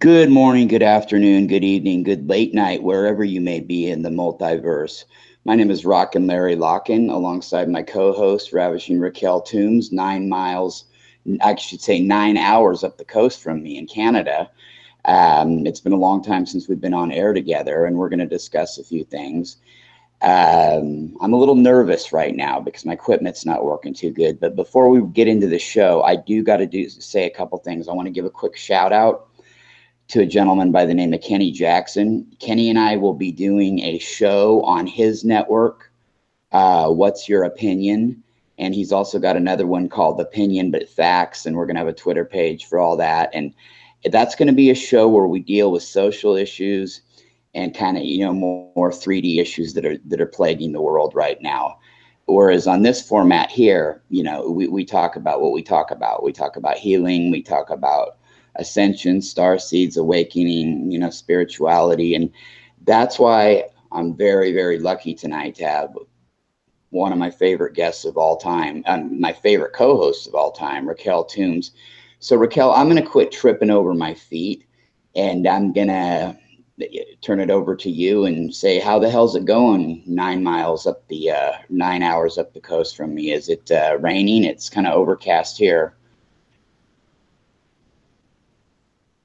Good morning, good afternoon, good evening, good late night, wherever you may be in the multiverse. My name is Rocken Larry Locken, alongside my co-host, Ravishing Raquel Toombs, 9 miles, I should say 9 hours up the coast from me in Canada. It's been a long time since we've been on air together, and we're going to discuss a few things. I'm a little nervous right now because my equipment's not working too good. But before we get into the show, I do got to say a couple things. I want to give a quick shout out to a gentleman by the name of Kenny Jackson. Kenny and I will be doing a show on his network, What's Your Opinion? And he's also got another one called Opinion But Facts, and we're going to have a Twitter page for all that. And that's going to be a show where we deal with social issues and kind of, more 3D issues that are plaguing the world right now. Whereas on this format here, we talk about what we talk about. We talk about healing. We talk about ascension, star seeds, awakening, spirituality. And that's why I'm very, very lucky tonight to have one of my favorite guests of all time, my favorite co-host of all time, Raquel Toombs. So Raquel, I'm going to quit tripping over my feet, and I'm going to turn it over to you and say, how the hell's it going 9 miles up the 9 hours up the coast from me? Is it raining? It's kind of overcast here.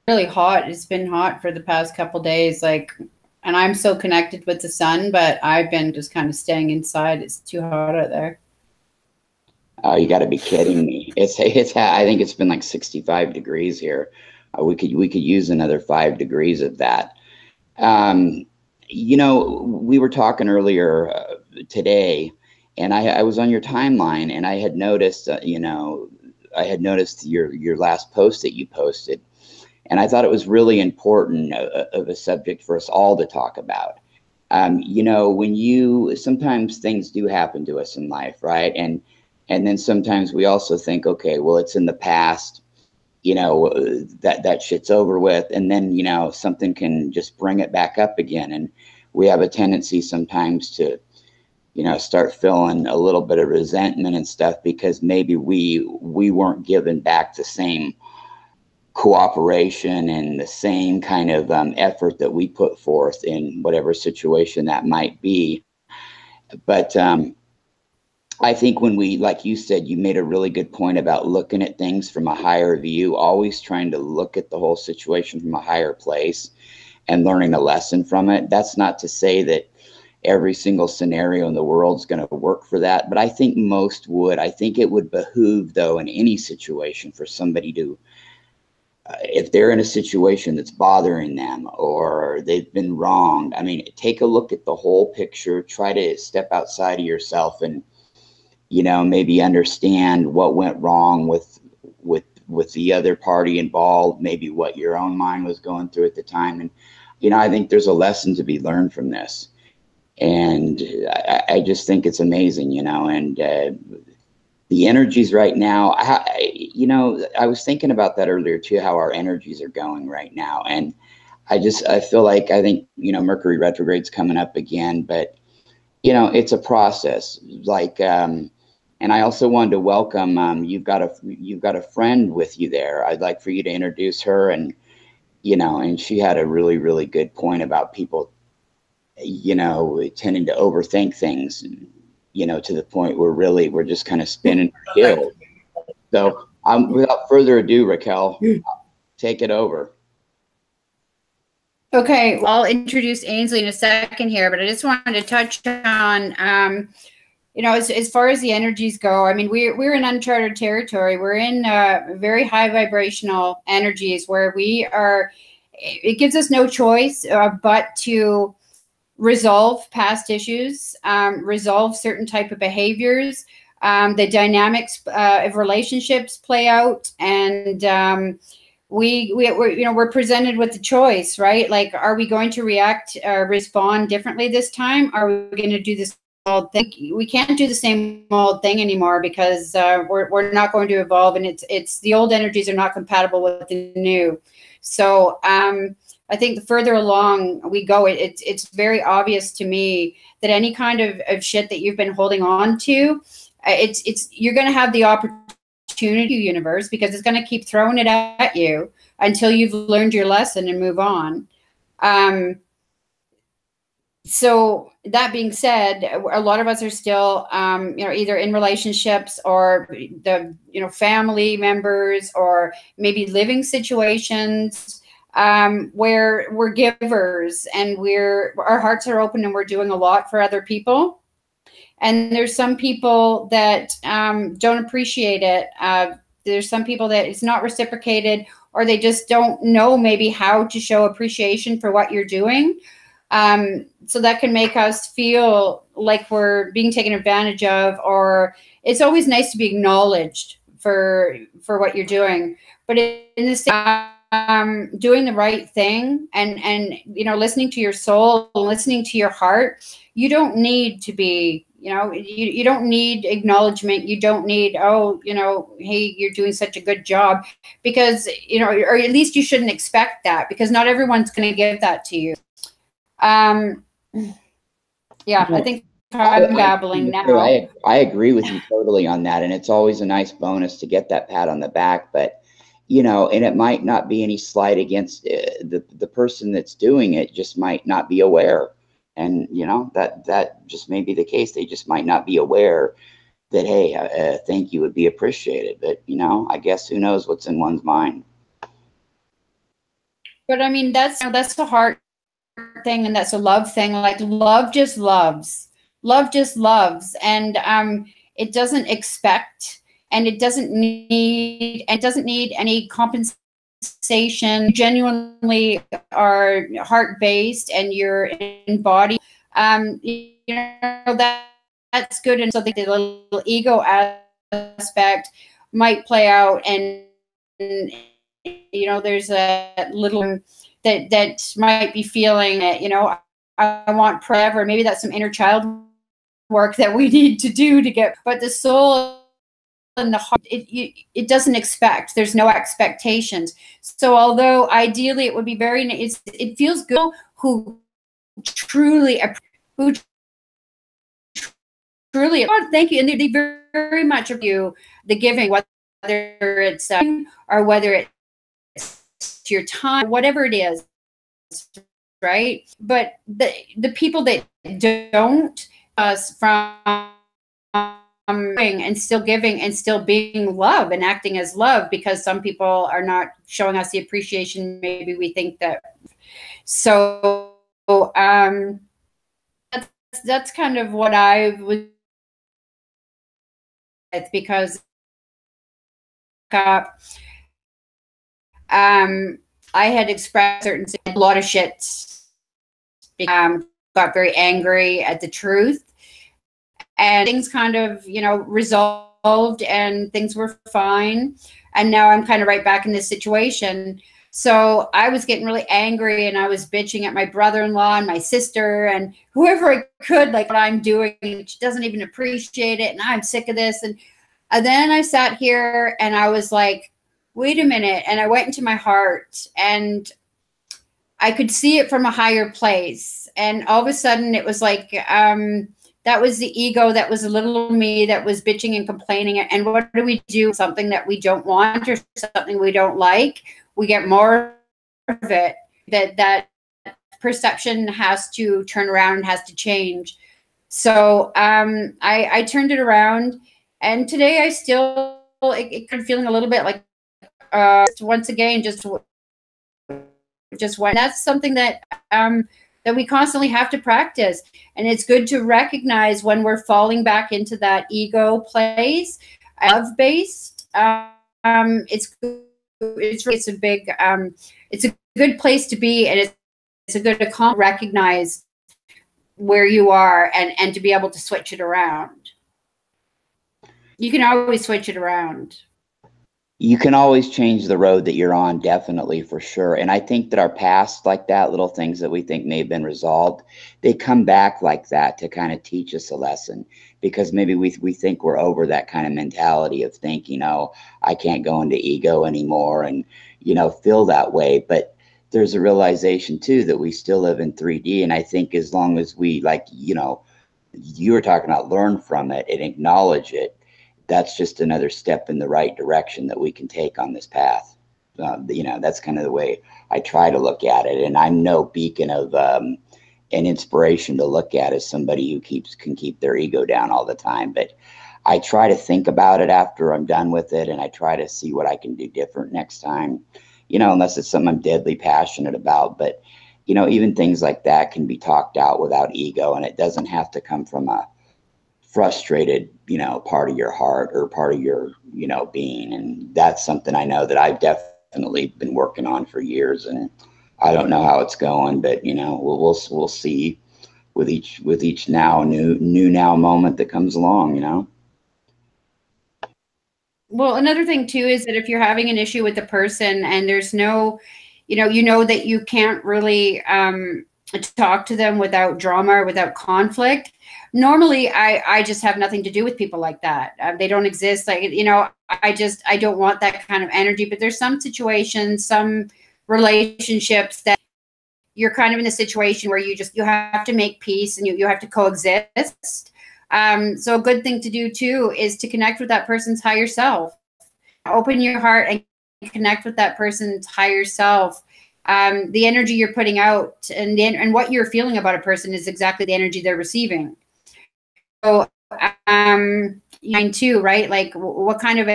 Really hot. It's been hot for the past couple days, and I'm so connected with the sun, but I've been just kind of staying inside. It's too hot out there. Oh, you got to be kidding me. I think it's been like 65 degrees here. We could use another 5 degrees of that. We were talking earlier today, and I was on your timeline, and I had noticed your last post that you posted. And I thought it was really important of a subject for us all to talk about. Sometimes things do happen to us in life, right? And then sometimes we also think, okay, well, it's in the past, that shit's over with. And then, something can just bring it back up again. And we have a tendency sometimes to, start feeling a little bit of resentment and stuff because maybe we weren't given back the same cooperation and the same kind of effort that we put forth in whatever situation that might be. But I think like you said, you made a really good point about looking at things from a higher view, always trying to look at the whole situation from a higher place and learning a lesson from it. That's not to say that every single scenario in the world is going to work for that, but I think most would. I think it would behoove, though, in any situation for somebody to, if they're in a situation that's bothering them or they've been wronged, I mean, take a look at the whole picture, try to step outside of yourself and, maybe understand what went wrong with the other party involved, maybe what your own mind was going through at the time. And, I think there's a lesson to be learned from this. And I just think it's amazing, and the energies right now, I was thinking about that earlier too, how our energies are going right now. And I feel like, I think, Mercury retrograde's coming up again, but, it's a process. And I also wanted to welcome, you've got a friend with you there. I'd like for you to introduce her. And, and she had a really, really good point about people, tending to overthink things, to the point where really we're just kind of spinning our heels. So without further ado, Raquel, take it over. Okay, well, I'll introduce Ainsley in a second here, but I just wanted to touch on, as far as the energies go, I mean, we're in uncharted territory. We're in very high vibrational energies where it gives us no choice but to resolve past issues, resolve certain type of behaviors. The dynamics of relationships play out, and we're presented with the choice, right? Like, are we going to respond differently this time? Are we going to do this old thing? We can't do the same old thing anymore because we're not going to evolve, and it's the old energies are not compatible with the new. So I think the further along we go, it's very obvious to me that any kind of shit that you've been holding on to, you're going to have the opportunity opportunity, universe, because it's going to keep throwing it at you until you've learned your lesson and move on. So that being said, a lot of us are still, either in relationships or the, family members, or maybe living situations where we're givers and our hearts are open and we're doing a lot for other people. And there's some people that don't appreciate it. There's some people that it's not reciprocated, or they just don't know maybe how to show appreciation for what you're doing. So that can make us feel like we're being taken advantage of, or it's always nice to be acknowledged for what you're doing. But in this, doing the right thing and listening to your soul, listening to your heart, you don't need to be, you don't need acknowledgement. You don't need, hey, you're doing such a good job, because, or at least you shouldn't expect that, because not everyone's going to give that to you. I think I'm babbling now. I agree with you totally on that. And it's always a nice bonus to get that pat on the back, but, and it might not be any slight against the person that's doing it, just might not be aware. And, that just may be the case. They just might not be aware that, hey, thank you would be appreciated. But, I guess who knows what's in one's mind. But I mean, that's the heart thing, and that's a love thing. Like, love just loves, and it doesn't expect, and it doesn't need any compensation. You genuinely are heart-based and you're embodied. That's good. And so the little ego aspect might play out, and there's a little that might be feeling that, I want forever. Maybe that's some inner child work that we need to do to get, but the soul and the heart, it doesn't expect. There's no expectations. So although ideally it would be it feels good who truly, oh, thank you. And they very much of you, the giving, whether it's or whether it's your time, whatever it is, right? But the people that don't us from and still giving and still being love and acting as love, because some people are not showing us the appreciation maybe we think that. So that's kind of what I was, because I had expressed a lot of shit, got very angry at the truth, and things kind of, resolved and things were fine. And now I'm kind of right back in this situation. So I was getting really angry, and I was bitching at my brother-in-law and my sister and whoever I could, like what I'm doing. She doesn't even appreciate it, and I'm sick of this. And then I sat here and I was like, wait a minute. And I went into my heart, and I could see it from a higher place. And all of a sudden it was like, that was the ego, that was a little me that was bitching and complaining. And what do we do? Something that we don't want or something we don't like, we get more of it. That perception has to turn around and has to change. So I turned it around, and today I still, it kind of feeling a little bit like, once again, just one. That's something that that we constantly have to practice, and it's good to recognize when we're falling back into that ego place, love-based. It's a big, it's a good place to be, and it's a good to recognize where you are and to be able to switch it around. You can always switch it around. You can always change the road that you're on, definitely, for sure. And I think that our past, like that, little things that we think may have been resolved, they come back like that to kind of teach us a lesson, because maybe we think we're over that kind of mentality of thinking, oh, I can't go into ego anymore and, feel that way. But there's a realization too that we still live in 3D. And I think as long as we, like, you were talking about, learn from it and acknowledge it, that's just another step in the right direction that we can take on this path. You know, that's kind of the way I try to look at it. And I'm no beacon of an inspiration to look at as somebody who can keep their ego down all the time. But I try to think about it after I'm done with it, and I try to see what I can do different next time, you know, unless it's something I'm deadly passionate about. But, you know, even things like that can be talked out without ego, and it doesn't have to come from a frustrated, you know, part of your heart or part of your, you know, being. And that's something I know that I've definitely been working on for years, and I don't know how it's going, but, you know, we'll see with each now new now moment that comes along, you know. Well, another thing too is that if you're having an issue with the person and there's no, you know that you can't really talk to them without drama or without conflict. Normally, I just have nothing to do with people like that. They don't exist. Like, you know, I don't want that kind of energy. But there's some situations, some relationships that you're kind of in a situation where you have to make peace and you have to coexist. So a good thing to do too is to connect with that person's higher self. Open your heart and connect with that person's higher self. The energy you're putting out and what you're feeling about a person is exactly the energy they're receiving. So, mine too, right? Like, what kind of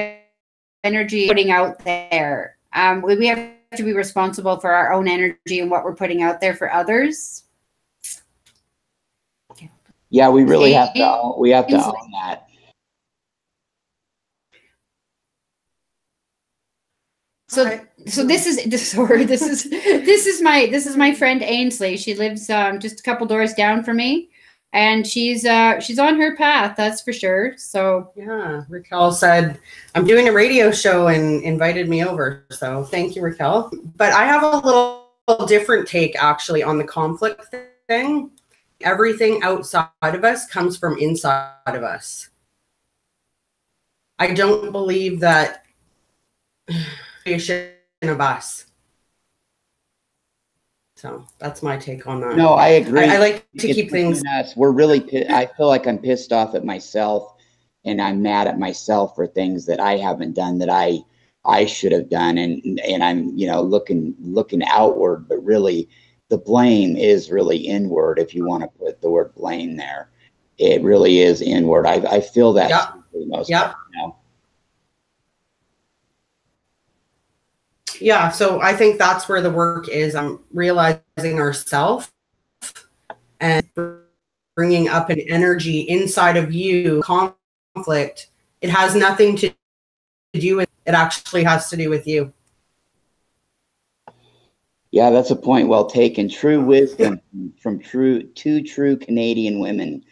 energy putting out there? We have to be responsible for our own energy and what we're putting out there for others. Yeah, we really have to own that. So this is my friend Ainsley. She lives just a couple doors down from me, and she's on her path, that's for sure. So yeah, Raquel said I'm doing a radio show and invited me over. So thank you, Raquel. But I have a little different take actually on the conflict thing. Everything outside of us comes from inside of us. I don't believe that creation of us. So that's my take on that. No, I agree. I like to keep things. We're really. I feel like I'm pissed off at myself, and I'm mad at myself for things that I haven't done that I should have done, and I'm, you know, looking outward, but really the blame is really inward. If you want to put the word blame there, it really is inward. I feel that for the most part, you know? Yeah, so I think that's where the work is. I'm realizing ourselves and bringing up an energy inside of you, conflict. It has nothing to do with it, actually has to do with you. Yeah, that's a point well taken. True wisdom from two true Canadian women.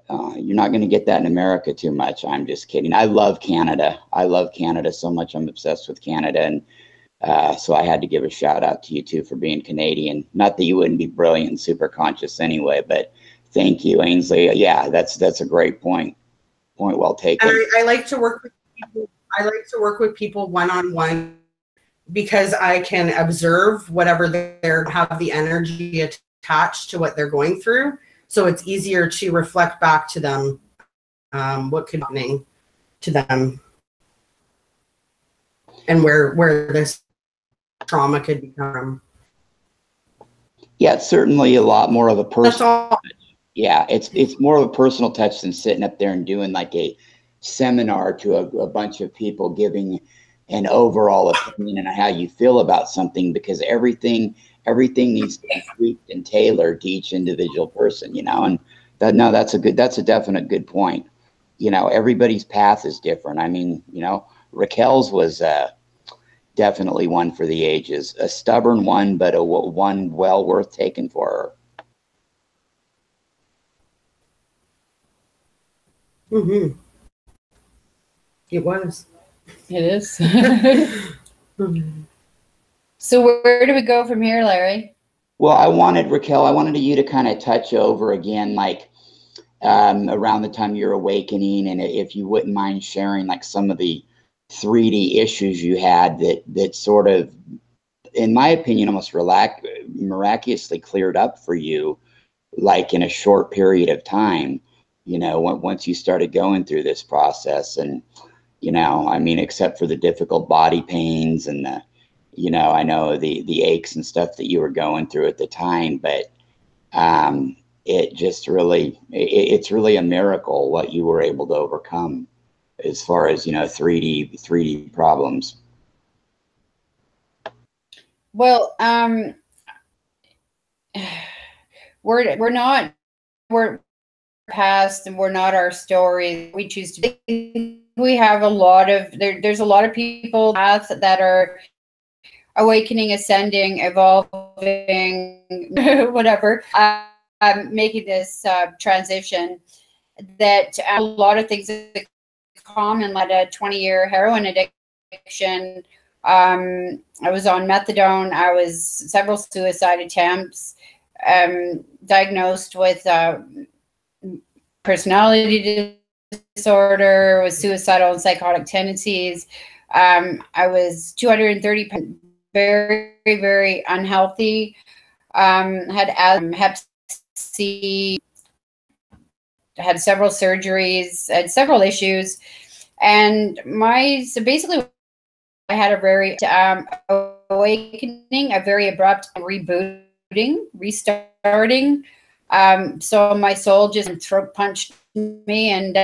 You're not going to get that in America too much. I'm just kidding. I love Canada. I love Canada so much. I'm obsessed with Canada. And so I had to give a shout out to you too for being Canadian. Not that you wouldn't be brilliant and super conscious anyway, but thank you, Ainsley. Yeah, that's a great point. Point well taken. And I like to work with people. I like to work with people one-on-one because I can observe whatever they have the energy attached to what they're going through. So it's easier to reflect back to them what could be happening to them and where this trauma could be from. Yeah, it's certainly a lot more of a personal touch. Yeah, it's more of a personal touch than sitting up there and doing like a seminar to a bunch of people giving an overall opinion on how you feel about something, because everything needs to be tweaked and tailored to each individual person, you know. And that's a definite good point. You know, everybody's path is different. I mean, you know, Raquel's was definitely one for the ages, a stubborn one, but one well worth taking for her. Mm-hmm. It was. It is. So where do we go from here, Larry? Well, Raquel, I wanted you to kind of touch over again, like around the time you're awakening, and if you wouldn't mind sharing like some of the 3D issues you had that sort of, in my opinion, almost miraculously cleared up for you, like in a short period of time. you know, once you started going through this process. And, you know, I mean, except for the difficult body pains and the, you know, I know the aches and stuff that you were going through at the time, but it just really, it's really a miracle what you were able to overcome as far as, you know, 3D problems. Well, we're past, and we're not our story. We choose to be. We have a lot of there's a lot of people that are awakening, ascending, evolving, whatever, making this transition. That a lot of things are common, like a 20-year heroin addiction. I was on methadone. I was several suicide attempts. Diagnosed with personality disorder, with suicidal and psychotic tendencies. I was 230 pounds, very, very unhealthy. Had Hep C, had several surgeries, had several issues. And so basically I had a very awakening, a very abrupt rebooting, restarting. So my soul just throat punched me, and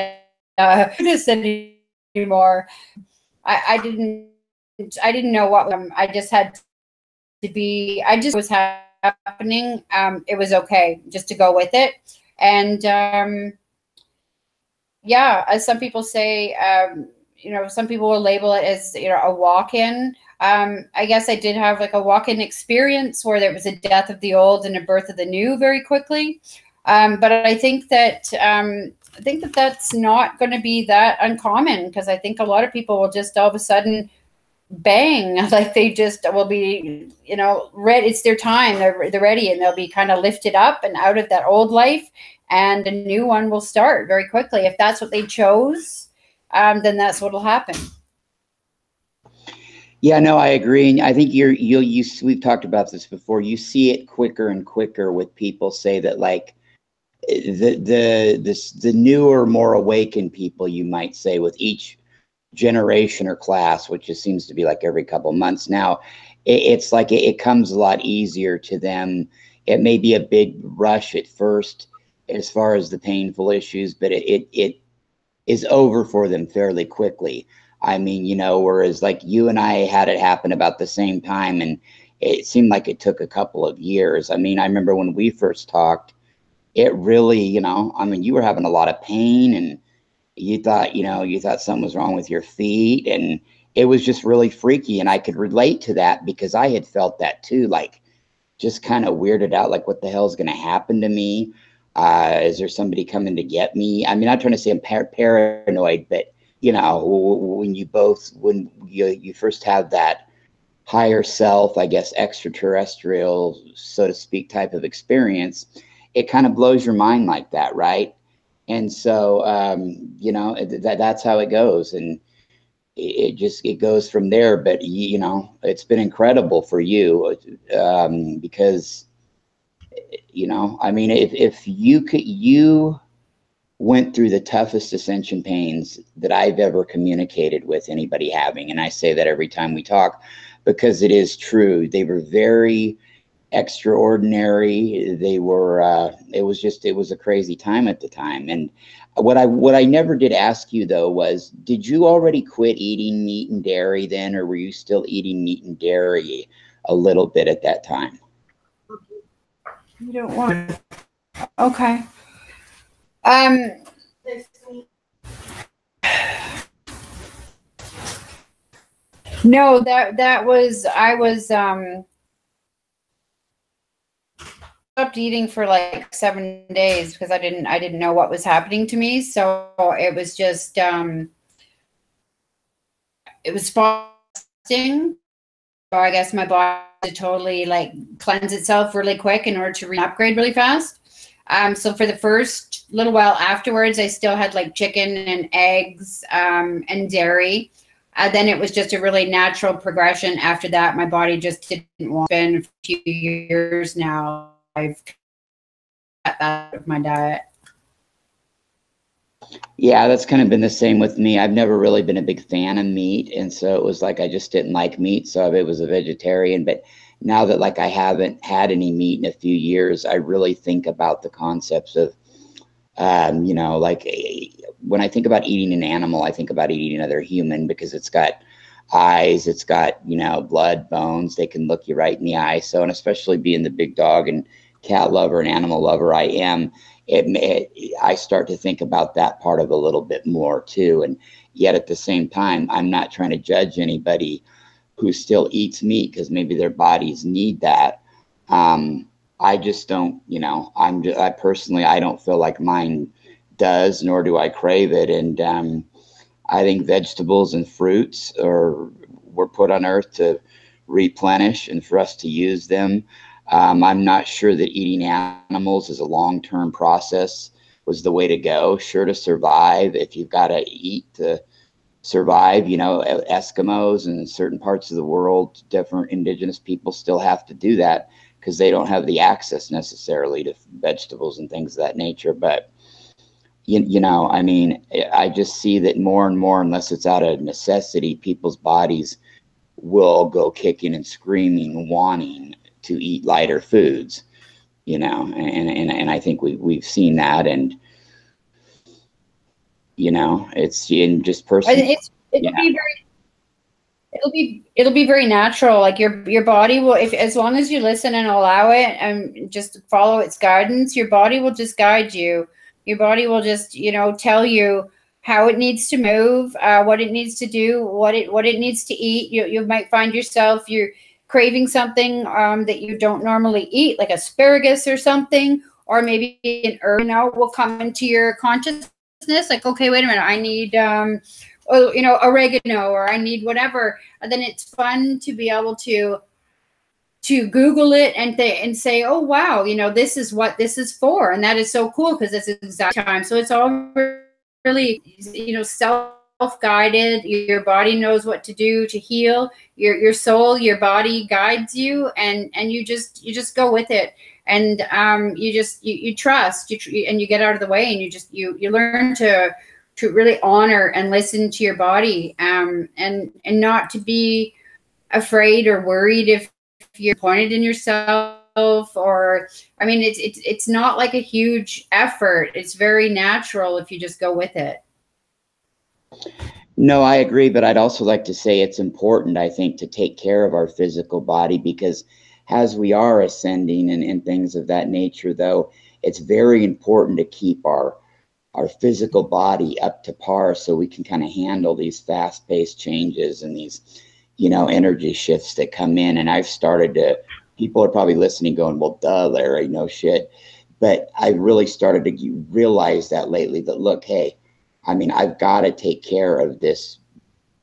this anymore. I didn't know what. I just had to be. I just was happening. It was okay just to go with it, and yeah, as some people say, you know, some people will label it as, you know, a walk-in. I guess I did have like a walk-in experience where there was a death of the old and a birth of the new very quickly. But I think that that's not going to be that uncommon, because I think a lot of people will just all of a sudden bang, like they just will be, you know, ready. It's their time. They're ready, and they'll be kind of lifted up and out of that old life, and a new one will start very quickly. If that's what they chose, then that's what will happen. Yeah, no, I agree. And I think we've talked about this before. You see it quicker and quicker with people say that, like, the newer, more awakened people, you might say, with each generation or class, which just seems to be like every couple months now, it's like it comes a lot easier to them. It may be a big rush at first as far as the painful issues, but it is over for them fairly quickly. I mean, you know, whereas like you and I had it happen about the same time, and it seemed like it took a couple of years. I mean, I remember when we first talked, it really, you know, I mean, you were having a lot of pain, and you thought something was wrong with your feet, and it was just really freaky. And I could relate to that because I had felt that too, like just kind of weirded out, like what the hell is going to happen to me? Is there somebody coming to get me? I mean, I'm not trying to say I'm paranoid, but you know, when you first have that higher self, I guess, extraterrestrial, so to speak, type of experience, it kind of blows your mind like that, right? And so, you know, that's how it goes, and it goes from there. But you know, it's been incredible for you, because, you know, I mean, if you went through the toughest ascension pains that I've ever communicated with anybody having. And I say that every time we talk, because it is true. They were very extraordinary. They were, it was a crazy time at the time. And what I never did ask you though was, did you already quit eating meat and dairy then, or were you still eating meat and dairy a little bit at that time? You don't want. Okay. No, that was, I was stopped eating for like 7 days because I didn't know what was happening to me. So it was just it was fasting. So I guess my body to totally like cleanse itself really quick in order to upgrade really fast. So for the first little while afterwards, I still had like chicken and eggs and dairy. Then it was just a really natural progression. After that, my body just didn't want. It's been a few years now. I've cut that out of my diet. Yeah, that's kind of been the same with me. I've never really been a big fan of meat, and so it was like I just didn't like meat, so I was a vegetarian. But now that like I haven't had any meat in a few years, I really think about the concepts of, you know, like when I think about eating an animal, I think about eating another human because it's got eyes, it's got, you know, blood, bones. They can look you right in the eye. So, and especially being the big dog and cat lover and animal lover I am, I start to think about that part of it a little bit more too. And yet at the same time, I'm not trying to judge anybody who still eats meat because maybe their bodies need that. I just don't, you know, I personally, I don't feel like mine does, nor do I crave it. And I think vegetables and fruits were put on earth to replenish and for us to use them. I'm not sure that eating animals as a long-term process was the way to go. Sure, to survive, if you've got to eat to survive, you know, Eskimos and certain parts of the world, different indigenous people still have to do that because they don't have the access necessarily to vegetables and things of that nature. But you know, I mean, I just see that more and more, unless it's out of necessity, people's bodies will go kicking and screaming, wanting to eat lighter foods, you know, and I think we've seen that, and you know, it's in just personally. It'll be very natural. Like your body will, if as long as you listen and allow it and just follow its guidance, your body will just guide you. Your body will just, you know, tell you how it needs to move, what it needs to do, what it needs to eat. You might find yourself you're craving something that you don't normally eat, like asparagus or something, or maybe an herb, you know, will come into your consciousness. Like, okay, wait a minute, I need you know, oregano, or I need whatever. And then it's fun to be able to Google it and say, oh wow, you know, this is what this is for, and that is so cool because it's exact time. So it's all really, you know, self-guided. Your body knows what to do to heal. Your soul, your body guides you, and you just go with it, and you trust, and you get out of the way, and you learn to really honor and listen to your body, and not to be afraid or worried if you're disappointed in yourself. Or, I mean, it's not like a huge effort. It's very natural if you just go with it. No, I agree, but I'd also like to say it's important, I think, to take care of our physical body, because as we are ascending and things of that nature, though, it's very important to keep our physical body up to par so we can kind of handle these fast-paced changes and these, you know, energy shifts that come in. And I've started to, people are probably listening going, well, duh, Larry, no shit. But I really started to realize that lately, that look, hey, I mean, I've got to take care of this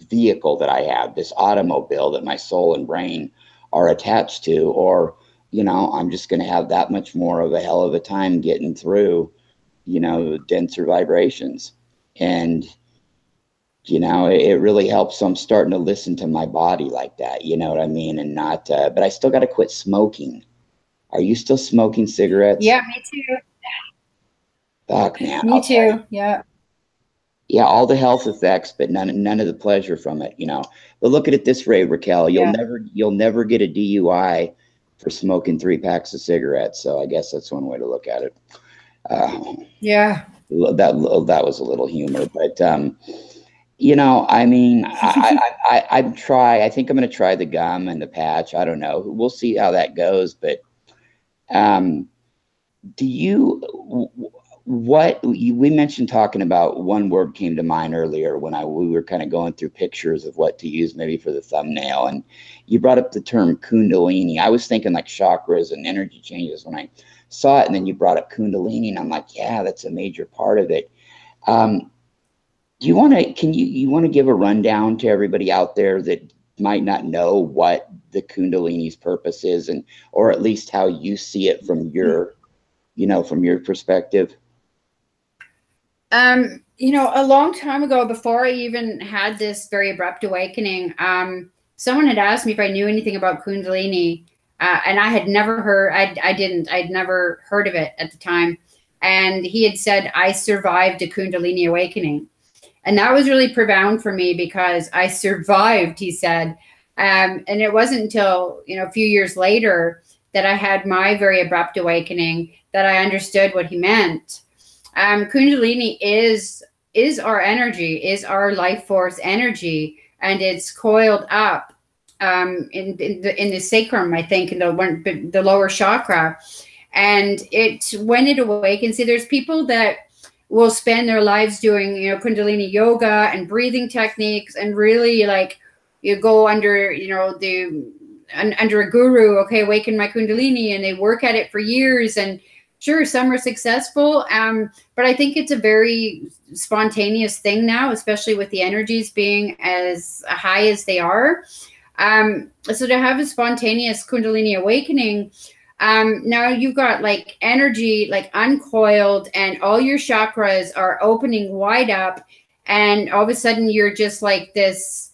vehicle that I have, this automobile that my soul and brain are attached to, or, you know, I'm just going to have that much more of a hell of a time getting through, you know, denser vibrations. And, you know, it really helps. So I'm starting to listen to my body like that, you know what I mean? And not, but I still got to quit smoking. Are you still smoking cigarettes? Yeah, me too. Fuck, man. Me too. Yeah. Yeah, all the health effects, but none of the pleasure from it, you know. But look at it this way, Raquel, you'll never get a DUI for smoking 3 packs of cigarettes. So I guess that's one way to look at it. Yeah. That was a little humor, but you know, I mean, I think I'm going to try the gum and the patch. I don't know. We'll see how that goes. But we mentioned talking about, one word came to mind earlier when we were kind of going through pictures of what to use maybe for the thumbnail, and you brought up the term Kundalini. I was thinking like chakras and energy changes when I saw it, and then you brought up Kundalini, and I'm like, yeah, that's a major part of it. Do you want to give a rundown to everybody out there that might not know what the Kundalini's purpose is, and or at least how you see it from your, you know, from your perspective? You know, a long time ago, before I even had this very abrupt awakening, someone had asked me if I knew anything about Kundalini, and I had never heard. I'd never heard of it at the time. And he had said, I survived a Kundalini awakening. And that was really profound for me because I survived, he said. And it wasn't until, a few years later that I had my very abrupt awakening that I understood what he meant. Kundalini is our energy, is our life force energy, and it's coiled up in the sacrum, I think, in the lower chakra. And when it awakens, see, there's people that will spend their lives doing, Kundalini yoga and breathing techniques, and really you go under, under a guru, okay, awaken my Kundalini, and they work at it for years. And sure, some are successful, but I think it's a very spontaneous thing now, especially with the energies being as high as they are. So to have a spontaneous Kundalini awakening, now you've got energy uncoiled, and all your chakras are opening wide up, and all of a sudden you're just like this,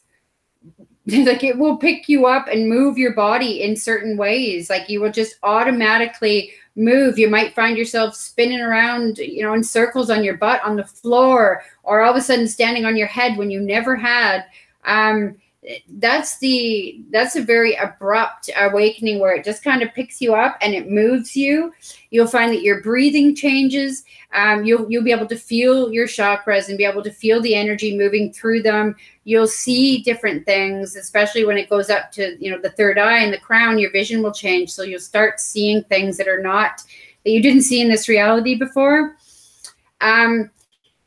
it will pick you up and move your body in certain ways. You will just automatically move. You might find yourself spinning around, in circles on your butt on the floor, or all of a sudden standing on your head when you never had. That's a very abrupt awakening where it just kind of picks you up and it moves you. You'll find that your breathing changes. You'll be able to feel your chakras and be able to feel the energy moving through them. You'll see different things, especially when it goes up to, the third eye and the crown. Your vision will change. So you'll start seeing things that you didn't see in this reality before.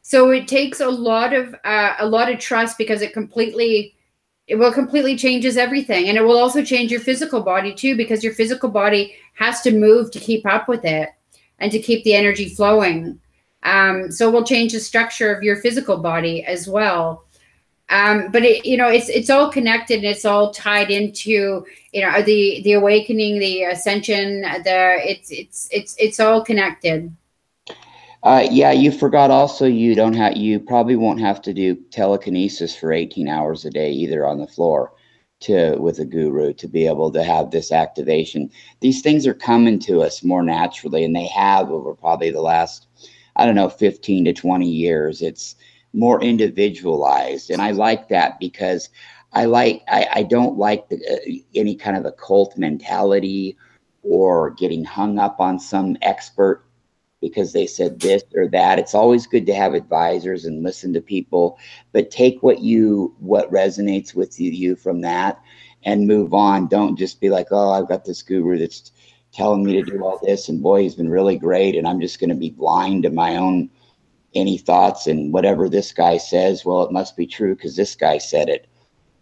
So it takes a lot of trust, because it will completely changes everything. And it will also change your physical body too, because your physical body has to move to keep up with it and to keep the energy flowing. So it will change the structure of your physical body as well. But it's all connected, and it's all tied into, the awakening, the ascension, it's all connected. Yeah, you forgot also you probably won't have to do telekinesis for 18 hours a day either on the floor with a guru to be able to have this activation. These things are coming to us more naturally, and they have over probably the last, 15 to 20 years. It's more individualized, and I like that, because I don't like any kind of a cult mentality or getting hung up on some expert because they said this or that. It's always good to have advisors and listen to people, but take what resonates with you from that and move on. Don't just be like, oh, I've got this guru that's telling me to do all this, and boy, he's been really great, and I'm just going to be blind to my own any thoughts, and whatever this guy says, well, it must be true because this guy said it.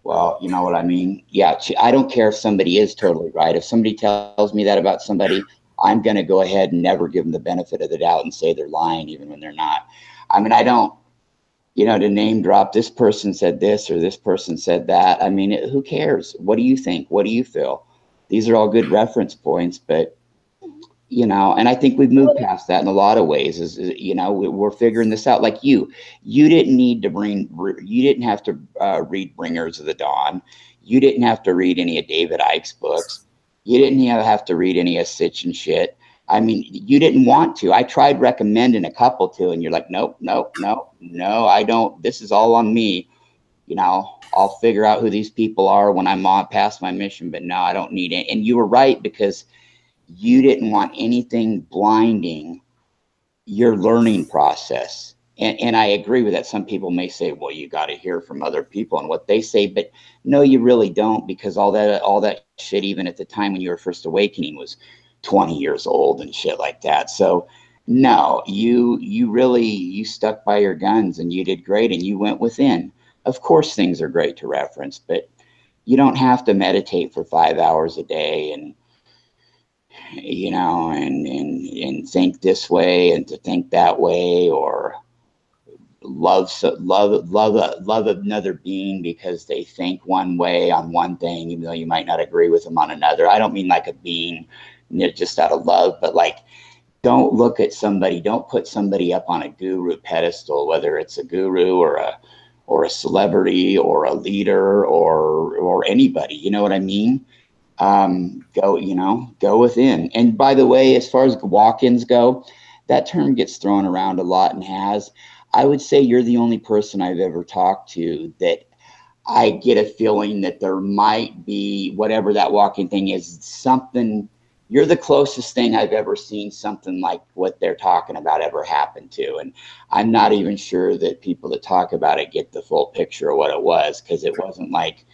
Well, you know what I mean? Yeah, I don't care if somebody is totally right. If somebody tells me that about somebody, I'm going to go ahead and never give them the benefit of the doubt and say they're lying even when they're not. I don't, to name drop, this person said this or this person said that. Who cares? What do you think? What do you feel? These are all good reference points, but, and I think we've moved past that in a lot of ways. We're figuring this out. Like you didn't have to read Bringers of the Dawn. You didn't have to read any of David Icke's books. You didn't have to read any of Sitch and shit. You didn't want to. I tried recommending a couple to, and you're like, nope, I don't. This is all on me. I'll figure out who these people are when I'm past my mission, but no, I don't need it. And you were right, because you didn't want anything blinding your learning process. And I agree with that. Some people may say, well, you got to hear from other people and what they say, but no, you really don't, because all that shit, even at the time when you were first awakening, was 20 years old and shit like that. So no, you stuck by your guns, and you did great, and you went within. Of course, things are great to reference, but you don't have to meditate for 5 hours a day and think this way and to think that way, or love another being because they think one way on one thing, even though you might not agree with them on another. I don't mean like a being just out of love, but don't look at somebody, don't put somebody up on a guru pedestal, whether it's a guru or a celebrity or a leader or anybody. You know what I mean? Go within. And by the way, as far as walk-ins go, that term gets thrown around a lot and has. I would say you're the only person I've ever talked to that I get a feeling that there might be, whatever that walking thing is, something. You're the closest thing I've ever seen something like what they're talking about ever happen to. And I'm not even sure that people that talk about it get the full picture of what it was, because it wasn't like,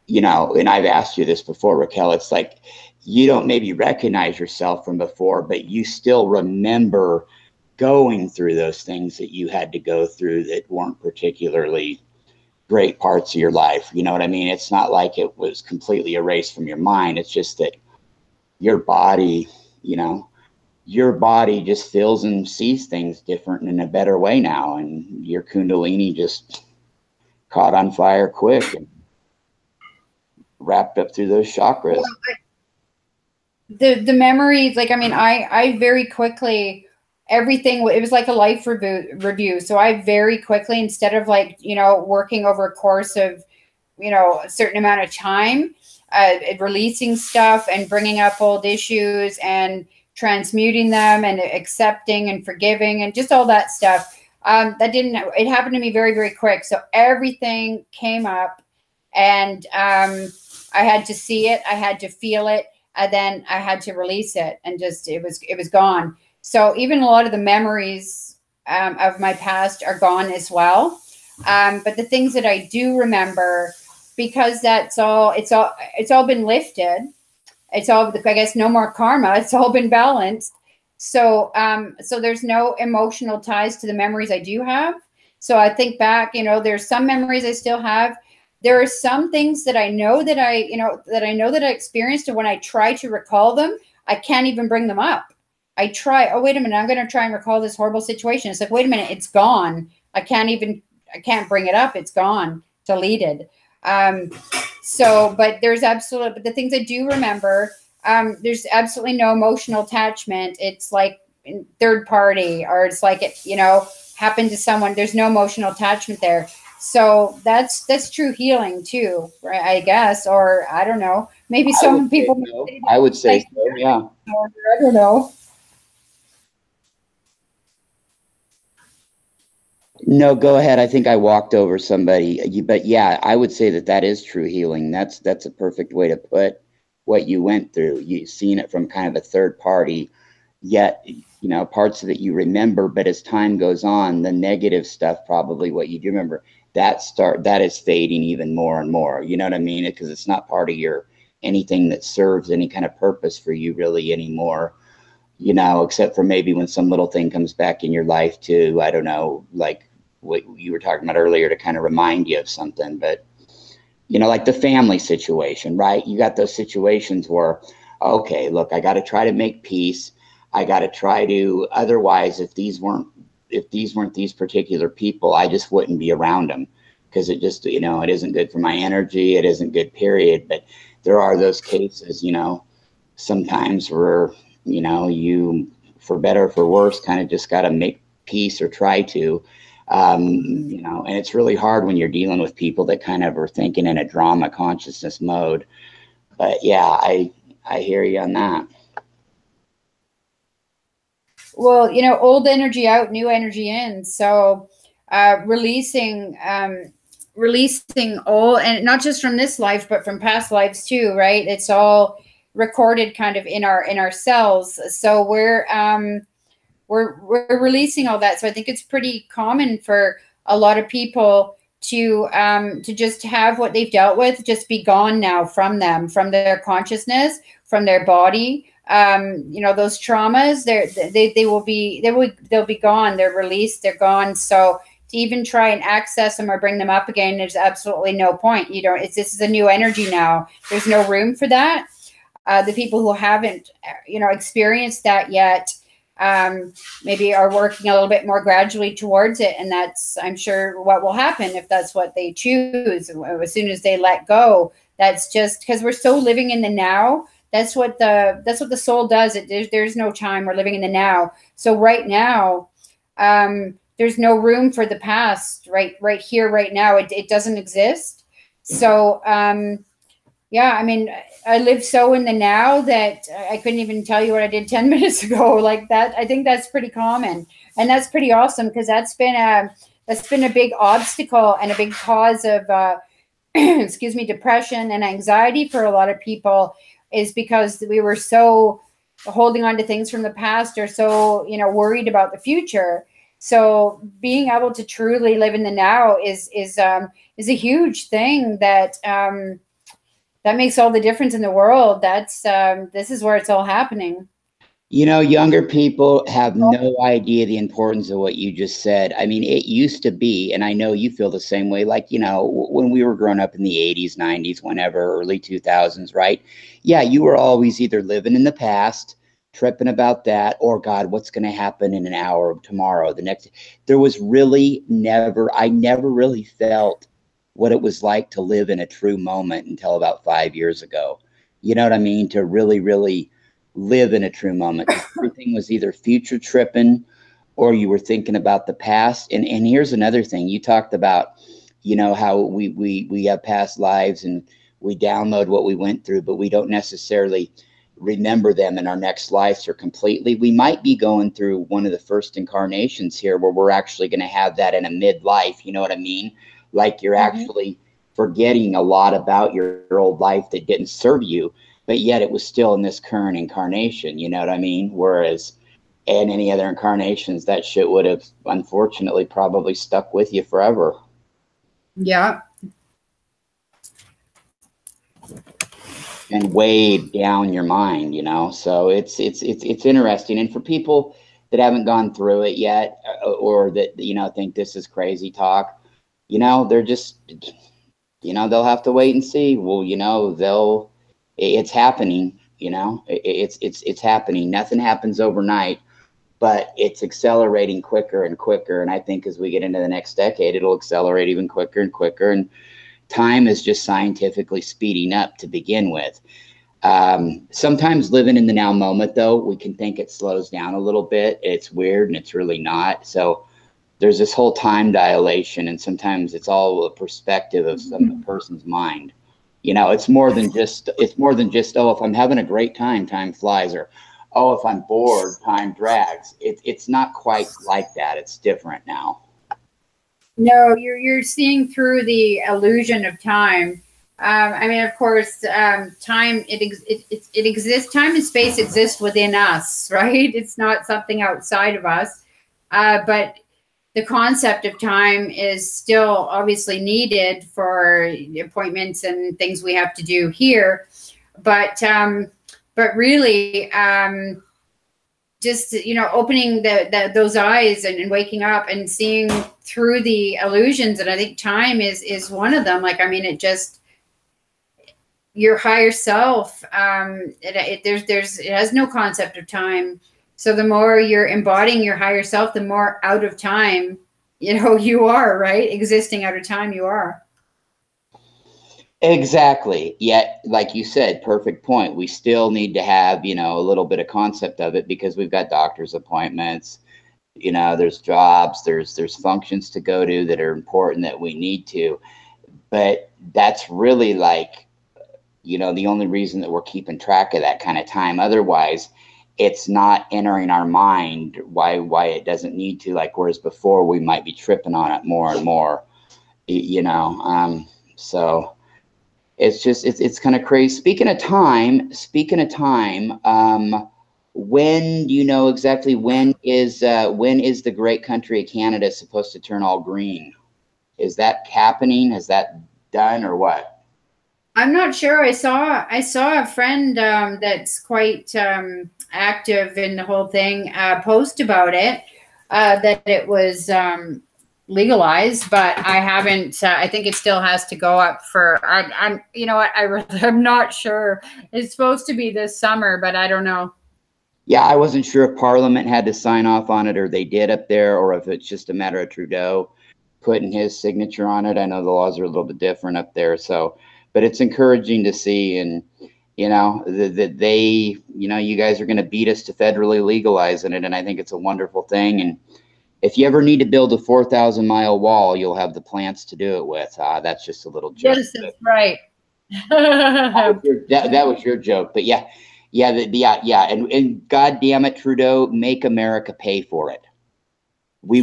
you know, and I've asked you this before, Raquel, it's like you don't maybe recognize yourself from before, but you still remember going through those things that you had to go through that weren't particularly great parts of your life. You know what I mean? It's not like it was completely erased from your mind. It's just that your body, you know, your body just feels and sees things different in a better way now. And your Kundalini just caught on fire quick and wrapped up through those chakras. The memories, like, I mean, I very quickly, everything, it was like a life review. So I very quickly, instead of like, you know, working over a course of, you know, a certain amount of time, releasing stuff and bringing up old issues and transmuting them and accepting and forgiving and just all that stuff. It happened to me very, very quick. So everything came up, and I had to see it, I had to feel it, and then I had to release it, and just, it was gone. So even a lot of the memories of my past are gone as well. But the things that I do remember, because it's all been lifted. It's all, I guess, no more karma. It's all been balanced. So, so there's no emotional ties to the memories I do have. So I think back, you know, there's some memories I still have. There are some things that I know that I experienced, and when I try to recall them, I can't even bring them up. I try, oh, wait a minute, I'm going to try and recall this horrible situation. It's like, wait a minute, it's gone. I can't bring it up. It's gone, deleted. So, but but the things I do remember, there's absolutely no emotional attachment. It's like third party, or it's like it, you know, happened to someone. There's no emotional attachment there. So that's true healing too, right? I guess, or I don't know. Maybe some people. So. I would say so, yeah. I don't know. No, go ahead. I think I walked over somebody, but yeah, I would say that is true healing. That's a perfect way to put what you went through. You've seen it from kind of a third party, yet, you know, parts of it you remember, but as time goes on, the negative stuff, probably what you do remember, that is fading even more and more. You know what I mean? Because it's not part of anything that serves any kind of purpose for you really anymore. You know, except for maybe when some little thing comes back in your life too. I don't know, like what you were talking about earlier, to kind of remind you of something. But, you know, like the family situation, right? You got those situations where, okay, look, I got to try to make peace. I got to try to, otherwise, if these weren't these particular people, I just wouldn't be around them, because it just, you know, it isn't good for my energy. It isn't good, period. But there are those cases, you know, sometimes where, you know, you, for better or for worse, kind of just got to make peace, or try to, you know, and it's really hard when you're dealing with people that kind of are thinking in a drama consciousness mode. But yeah, I hear you on that. Well, you know, old energy out, new energy in. So releasing all, and not just from this life, but from past lives too, right? It's all recorded kind of in our cells. So we're releasing all that. So I think it's pretty common for a lot of people to just have what they've dealt with just be gone now from them, from their consciousness, from their body. You know, those traumas, they'll be gone. They're released. They're gone. So to even try and access them or bring them up again, there's absolutely no point. You don't. This is a new energy now. There's no room for that. The people who haven't, you know, experienced that yet, maybe are working a little bit more gradually towards it, and that's, I'm sure, what will happen if that's what they choose. As soon as they let go, that's just because we're so living in the now. That's what the soul does. There's no time. We're living in the now. So right now, there's no room for the past. Right here, right now, it doesn't exist. So yeah, I mean, I live so in the now that I couldn't even tell you what I did 10 minutes ago. Like that, I think that's pretty common, and that's pretty awesome, because that's been a big obstacle and a big cause of excuse me, depression and anxiety for a lot of people, is because we were so holding on to things from the past, or so, you know, worried about the future. So being able to truly live in the now is a huge thing that that makes all the difference in the world. That's this is where it's all happening. You know, younger people have no idea the importance of what you just said. I mean, it used to be, and I know you feel the same way, like, you know, when we were growing up in the 80s, 90s, whenever, early 2000s, right? Yeah, you were always either living in the past, tripping about that, or God, what's going to happen in an hour of tomorrow, the next. There was really I never really felt what it was like to live in a true moment until about 5 years ago. You know what I mean? To really, really live in a true moment. Everything was either future tripping or you were thinking about the past. And here's another thing. You talked about, you know, how we have past lives and we download what we went through, but we don't necessarily remember them in our next lives or completely. We might be going through one of the first incarnations here where we're actually going to have that in a midlife. You know what I mean? Like you're actually forgetting a lot about your old life that didn't serve you, but yet it was still in this current incarnation. You know what I mean? Whereas in any other incarnations, that shit would have unfortunately probably stuck with you forever. Yeah. And weighed down your mind, you know? So it's interesting. And for people that haven't gone through it yet, or that, you know, think this is crazy talk, you know, they're just, you know, they'll have to wait and see. Well, you know, it's happening, you know, it's happening. Nothing happens overnight, but it's accelerating quicker and quicker. And I think as we get into the next decade, it'll accelerate even quicker and quicker. And time is just scientifically speeding up to begin with. Sometimes living in the now moment, though, we can think it slows down a little bit. It's weird and it's really not. So there's this whole time dilation, and sometimes it's all a perspective of some person's mind. You know, it's more than just, oh, if I'm having a great time, time flies, or, oh, if I'm bored, time drags. It's not quite like that. It's different now. No, you're seeing through the illusion of time. I mean, of course, time it exists. Time and space exist within us, right? It's not something outside of us, but the concept of time is still obviously needed for appointments and things we have to do here. But really, just, you know, opening those eyes and waking up and seeing through the illusions. And I think time is one of them. Like, I mean, it just, your higher self, it has no concept of time. So the more you're embodying your higher self, the more out of time, you know, you are, right? Existing out of time, you are. Exactly. Yet, like you said, perfect point. We still need to have, you know, a little bit of concept of it, because we've got doctor's appointments, you know, there's jobs, there's functions to go to that are important that we need to. But that's really like, you know, the only reason that we're keeping track of that kind of time. Otherwise, it's not entering our mind why it doesn't need to, like, whereas before we might be tripping on it more and more, you know. So it's just, it's kind of crazy. Speaking of time, when do you know exactly when is the great country of Canada supposed to turn all green? Is that happening? Is that done or what? I'm not sure. I saw a friend that's quite active in the whole thing post about it, that it was legalized, but I haven't. I think it still has to go up for. I'm you know what, I'm not sure. It's supposed to be this summer, but I don't know. Yeah, I wasn't sure if Parliament had to sign off on it, or they did up there, or if it's just a matter of Trudeau putting his signature on it. I know the laws are a little bit different up there, so. But it's encouraging to see, and, you know, that they, you know, you guys are going to beat us to federally legalizing it, and I think it's a wonderful thing. And if you ever need to build a 4,000-mile wall, you'll have the plants to do it with. That's just a little joke. Yes, that's right. That was your joke, but yeah, and God damn it, Trudeau, make America pay for it. We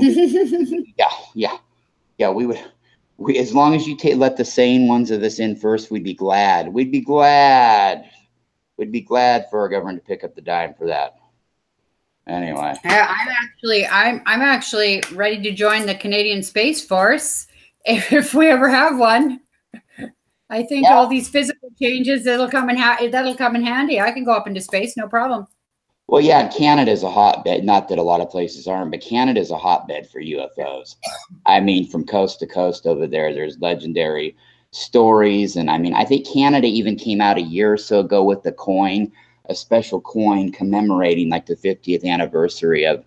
we would. As long as you let the sane ones of this in first, we'd be glad. We'd be glad for our government to pick up the dime for that. Anyway, I'm actually ready to join the Canadian Space Force if we ever have one. I think all these physical changes that'll come in handy. I can go up into space, no problem. Well, yeah, Canada's a hotbed. Not that a lot of places aren't, but Canada's a hotbed for UFOs. I mean, from coast to coast over there, there's legendary stories. And I mean, I think Canada even came out a year or so ago with the coin, a special coin commemorating like the 50th anniversary of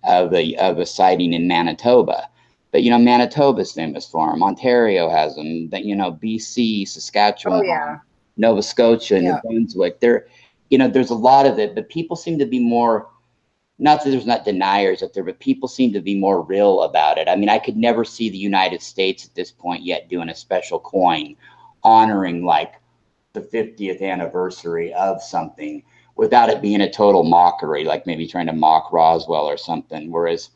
a sighting in Manitoba. But, you know, Manitoba's famous for them. Ontario has them. You know, BC, Saskatchewan, Nova Scotia, New Brunswick. There's a lot of it, but people seem to be more, not that there's not deniers up there, but people seem to be more real about it. I mean, I could never see the United States at this point yet doing a special coin honoring like the 50th anniversary of something without it being a total mockery, like maybe trying to mock Roswell or something. Whereas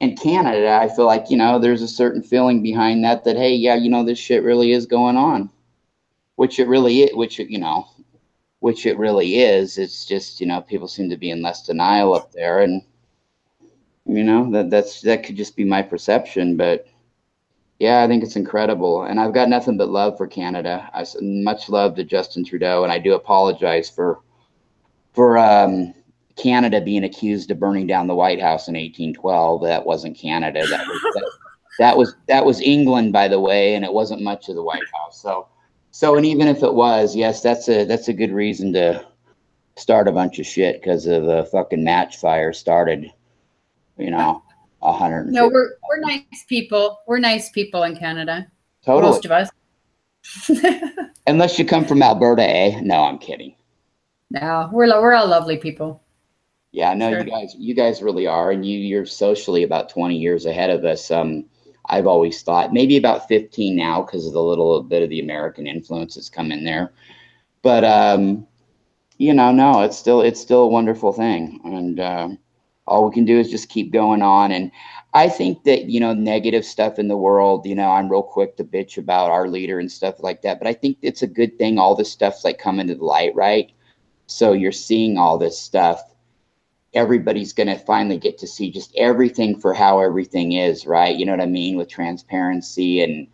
in Canada, I feel like, you know, there's a certain feeling behind that, hey, yeah, you know, this shit really is going on, which it really is, which it really is. It's just, you know, people seem to be in less denial up there. And, you know, that could just be my perception. But yeah, I think it's incredible. And I've got nothing but love for Canada. Much love to Justin Trudeau. And I do apologize for Canada being accused of burning down the White House in 1812. That wasn't Canada. That was England, by the way. And it wasn't much of the White House. So, and even if it was, yes, that's a good reason to start a bunch of shit because of the fucking match fire started, you know, 100. No, we're nice people. We're nice people in Canada. Totally. Most of us. Unless you come from Alberta, eh? No, I'm kidding. No, we're all lovely people. Yeah, no, sure. You guys really are, and you're socially about 20 years ahead of us. I've always thought maybe about 15 now because of the little bit of the American influence that's come in there. But, you know, no, it's still a wonderful thing. And all we can do is just keep going on. And I think that, you know, negative stuff in the world, you know, I'm real quick to bitch about our leader and stuff like that. But I think it's a good thing. All this stuff's like coming to the light, right? So you're seeing all this stuff. Everybody's going to finally get to see just everything for how everything is, right? You know what I mean? With transparency and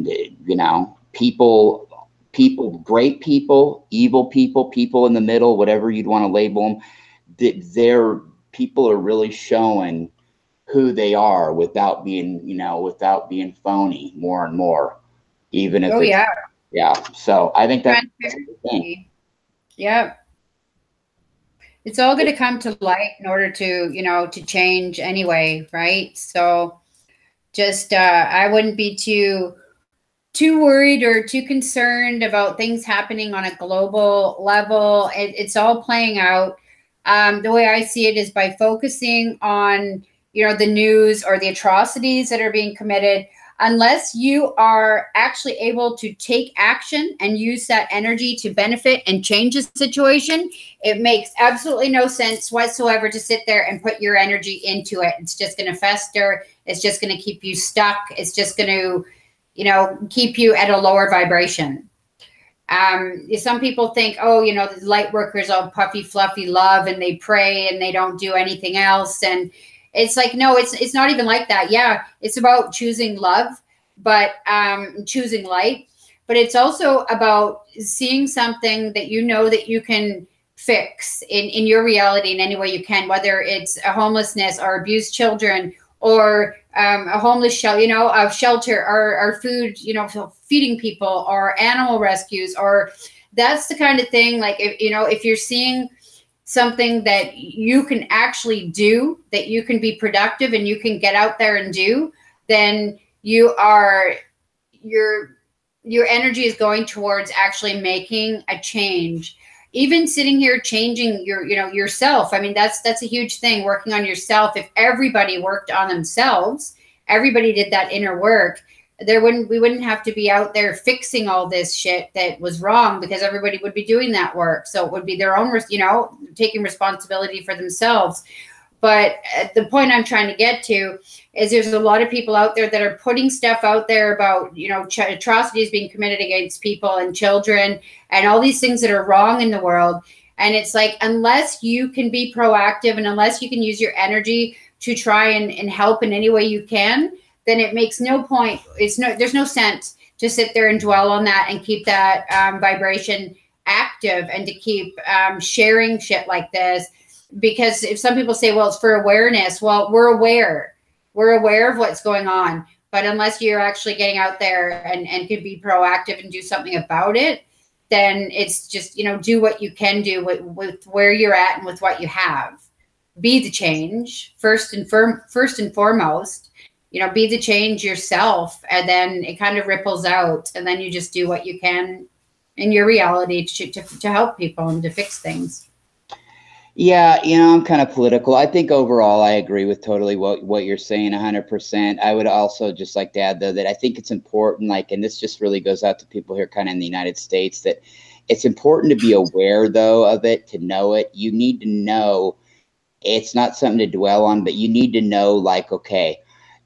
you know, people, great people, evil people in the middle, whatever you'd want to label them, people are really showing who they are without being phony more and more, even if yeah. So I think that's a good thing. Yeah. It's all going to come to light in order to, you know, to change anyway, right? So just I wouldn't be too worried or too concerned about things happening on a global level. It's all playing out. The way I see it is by focusing on, you know, the news or the atrocities that are being committed. Unless you are actually able to take action and use that energy to benefit and change the situation, it makes absolutely no sense whatsoever to sit there and put your energy into it. It's just going to fester. It's just going to keep you stuck. It's just going to, you know, keep you at a lower vibration. Some people think, oh, you know, the light workers all puffy, fluffy love, and they pray and they don't do anything else. And it's like, no, it's not even like that. Yeah, it's about choosing love, but choosing light. But it's also about seeing something that you know that you can fix in your reality in any way you can, whether it's a homelessness or abused children or a homeless shelter, you know, a shelter or food, you know, feeding people or animal rescues, or that's the kind of thing. Like, if you're seeing something that you can actually do, that you can be productive and you can get out there and do, then your energy is going towards actually making a change. Even sitting here changing yourself. I mean, that's a huge thing, working on yourself. If everybody worked on themselves, everybody did that inner work, we wouldn't have to be out there fixing all this shit that was wrong, because everybody would be doing that work. So it would be their own, you know, taking responsibility for themselves. But the point I'm trying to get to is there's a lot of people out there that are putting stuff out there about, you know, atrocities being committed against people and children and all these things that are wrong in the world. And it's like, unless you can be proactive and unless you can use your energy to try and help in any way you can, then it makes no point. There's no sense to sit there and dwell on that and keep that vibration active and to keep sharing shit like this. Because if some people say, well, it's for awareness, well, we're aware of what's going on. But unless you're actually getting out there and can be proactive and do something about it, then it's just, you know, do what you can do with where you're at and with what you have. Be the change first and foremost. You know, be the change yourself, and then it kind of ripples out, and then you just do what you can in your reality to help people and to fix things. Yeah, you know, I'm kind of political. I think overall I agree with totally what you're saying 100%. I would also just like to add, though, that I think it's important, like, and this just really goes out to people here kind of in the United States, that it's important to be aware, though, of it, to know it. You need to know it's not something to dwell on, but you need to know, like, okay,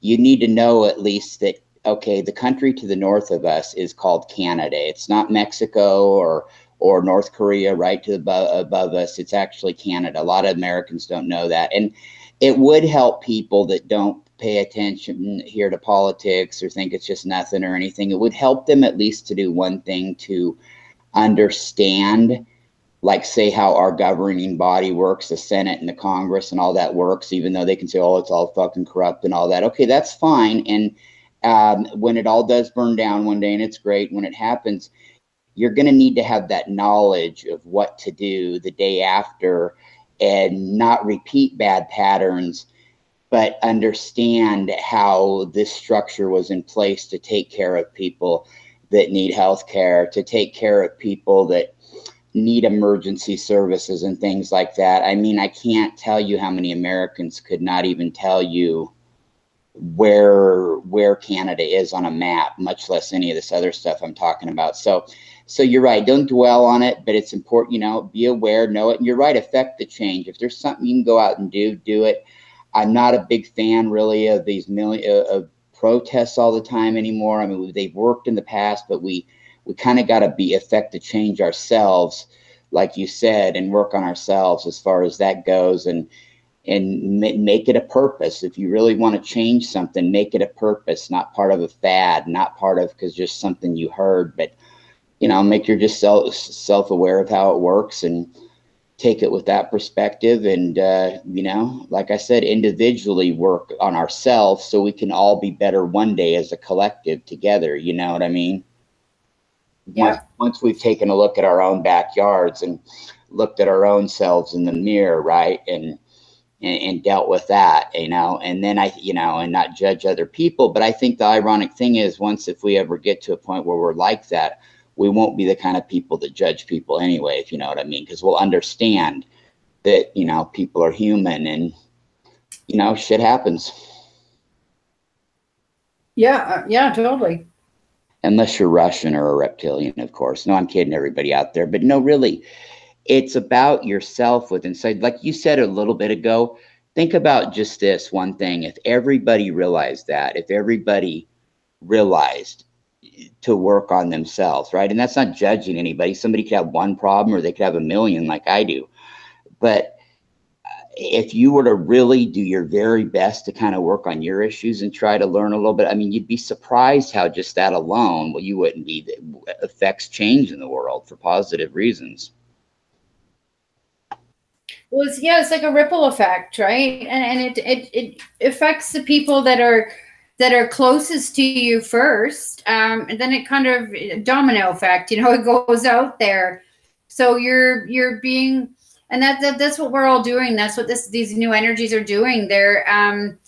you need to know at least that, okay, the country to the north of us is called Canada. It's not Mexico or North Korea right to above us. It's actually Canada. A lot of Americans don't know that. And it would help people that don't pay attention here to politics or think it's just nothing or anything. It would help them at least to do one thing, to understand, like, say, how our governing body works, the Senate and the Congress and all that works, even though they can say, oh, it's all fucking corrupt and all that. Okay, that's fine. And when it all does burn down one day, and it's great when it happens, you're going to need to have that knowledge of what to do the day after and not repeat bad patterns, but understand how this structure was in place to take care of people that need health care, to take care of people that need emergency services and things like that. I mean, I can't tell you how many Americans could not even tell you where Canada is on a map, much less any of this other stuff I'm talking about. So you're right. Don't dwell on it, but it's important, you know, be aware, know it. And you're right. Affect the change. If there's something you can go out and do it. I'm not a big fan really of these of protests all the time anymore. I mean, they've worked in the past, but we kind of got to affect the change ourselves, like you said, and work on ourselves as far as that goes, and make it a purpose. If you really want to change something, make it a purpose, not part of a fad, not part of because just something you heard, but, you know, make you're just self-aware of how it works and take it with that perspective. And, you know, like I said, individually work on ourselves so we can all be better one day as a collective together. You know what I mean? Yeah. Once we've taken a look at our own backyards and looked at our own selves in the mirror, right, and dealt with that, you know, and then and not judge other people. But I think the ironic thing is, if we ever get to a point where we're like that, we won't be the kind of people that judge people anyway, if you know what I mean, because we'll understand that, you know, people are human and, you know, shit happens. Yeah, totally. Unless you're Russian or a reptilian, of course. No, I'm kidding everybody out there. But no, really, it's about yourself with inside. Like you said a little bit ago, think about just this one thing. If everybody realized that, if everybody realized to work on themselves, right? And that's not judging anybody. Somebody could have one problem or they could have a million like I do. But if you were to really do your very best to kind of work on your issues and try to learn a little bit, I mean, you'd be surprised how just that alone, well, you wouldn't be, affects change in the world for positive reasons. Well, it's like a ripple effect, right? And it affects the people that are closest to you first, and then it kind of domino effect. You know, it goes out there. So you're being, and that's what we're all doing. That's what these new energies are doing. They're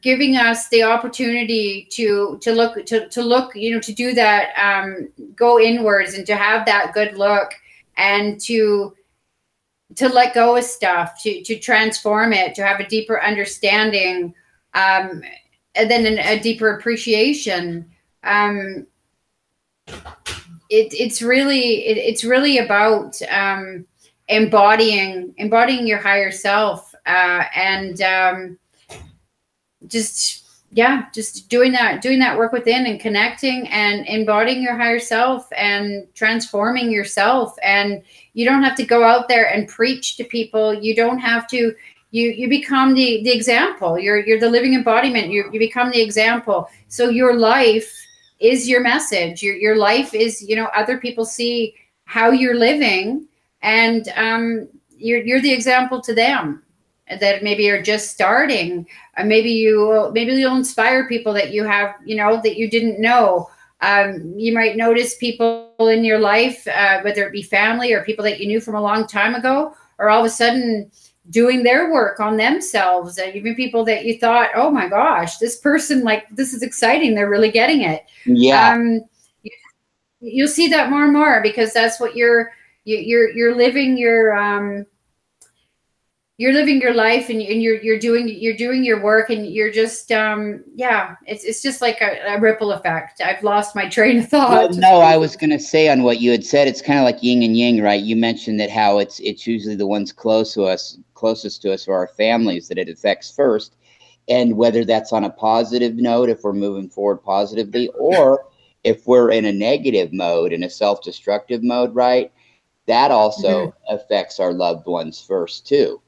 giving us the opportunity to look, you know, to do that, go inwards and to have that good look and to let go of stuff, to transform it, to have a deeper understanding, then a deeper appreciation. It's really about embodying your higher self, and just doing that work within, and connecting and embodying your higher self and transforming yourself. And you don't have to go out there and preach to people. You don't have to. You become the example. You're the living embodiment. You become the example. So your life is your message. Your life is, other people see how you're living, and you're the example to them that maybe are just starting. Maybe you'll inspire people that you have, that you didn't know. You might notice people in your life, whether it be family or people that you knew from a long time ago, or all of a sudden doing their work on themselves. Even people that you thought, oh my gosh, this person, like, this is exciting. They're really getting it. Yeah. You'll see that more and more, because that's what you're living you're living your life, and you're doing your work, and you're just it's just like a ripple effect. I've lost my train of thought. Well, no, I was going to say on what you had said, it's kind of like yin and yang, right? You mentioned that how it's usually the ones closest to us, or our families, that it affects first. And whether that's on a positive note, if we're moving forward positively, or if we're in a negative mode, in a self-destructive mode, right? That also affects our loved ones first too.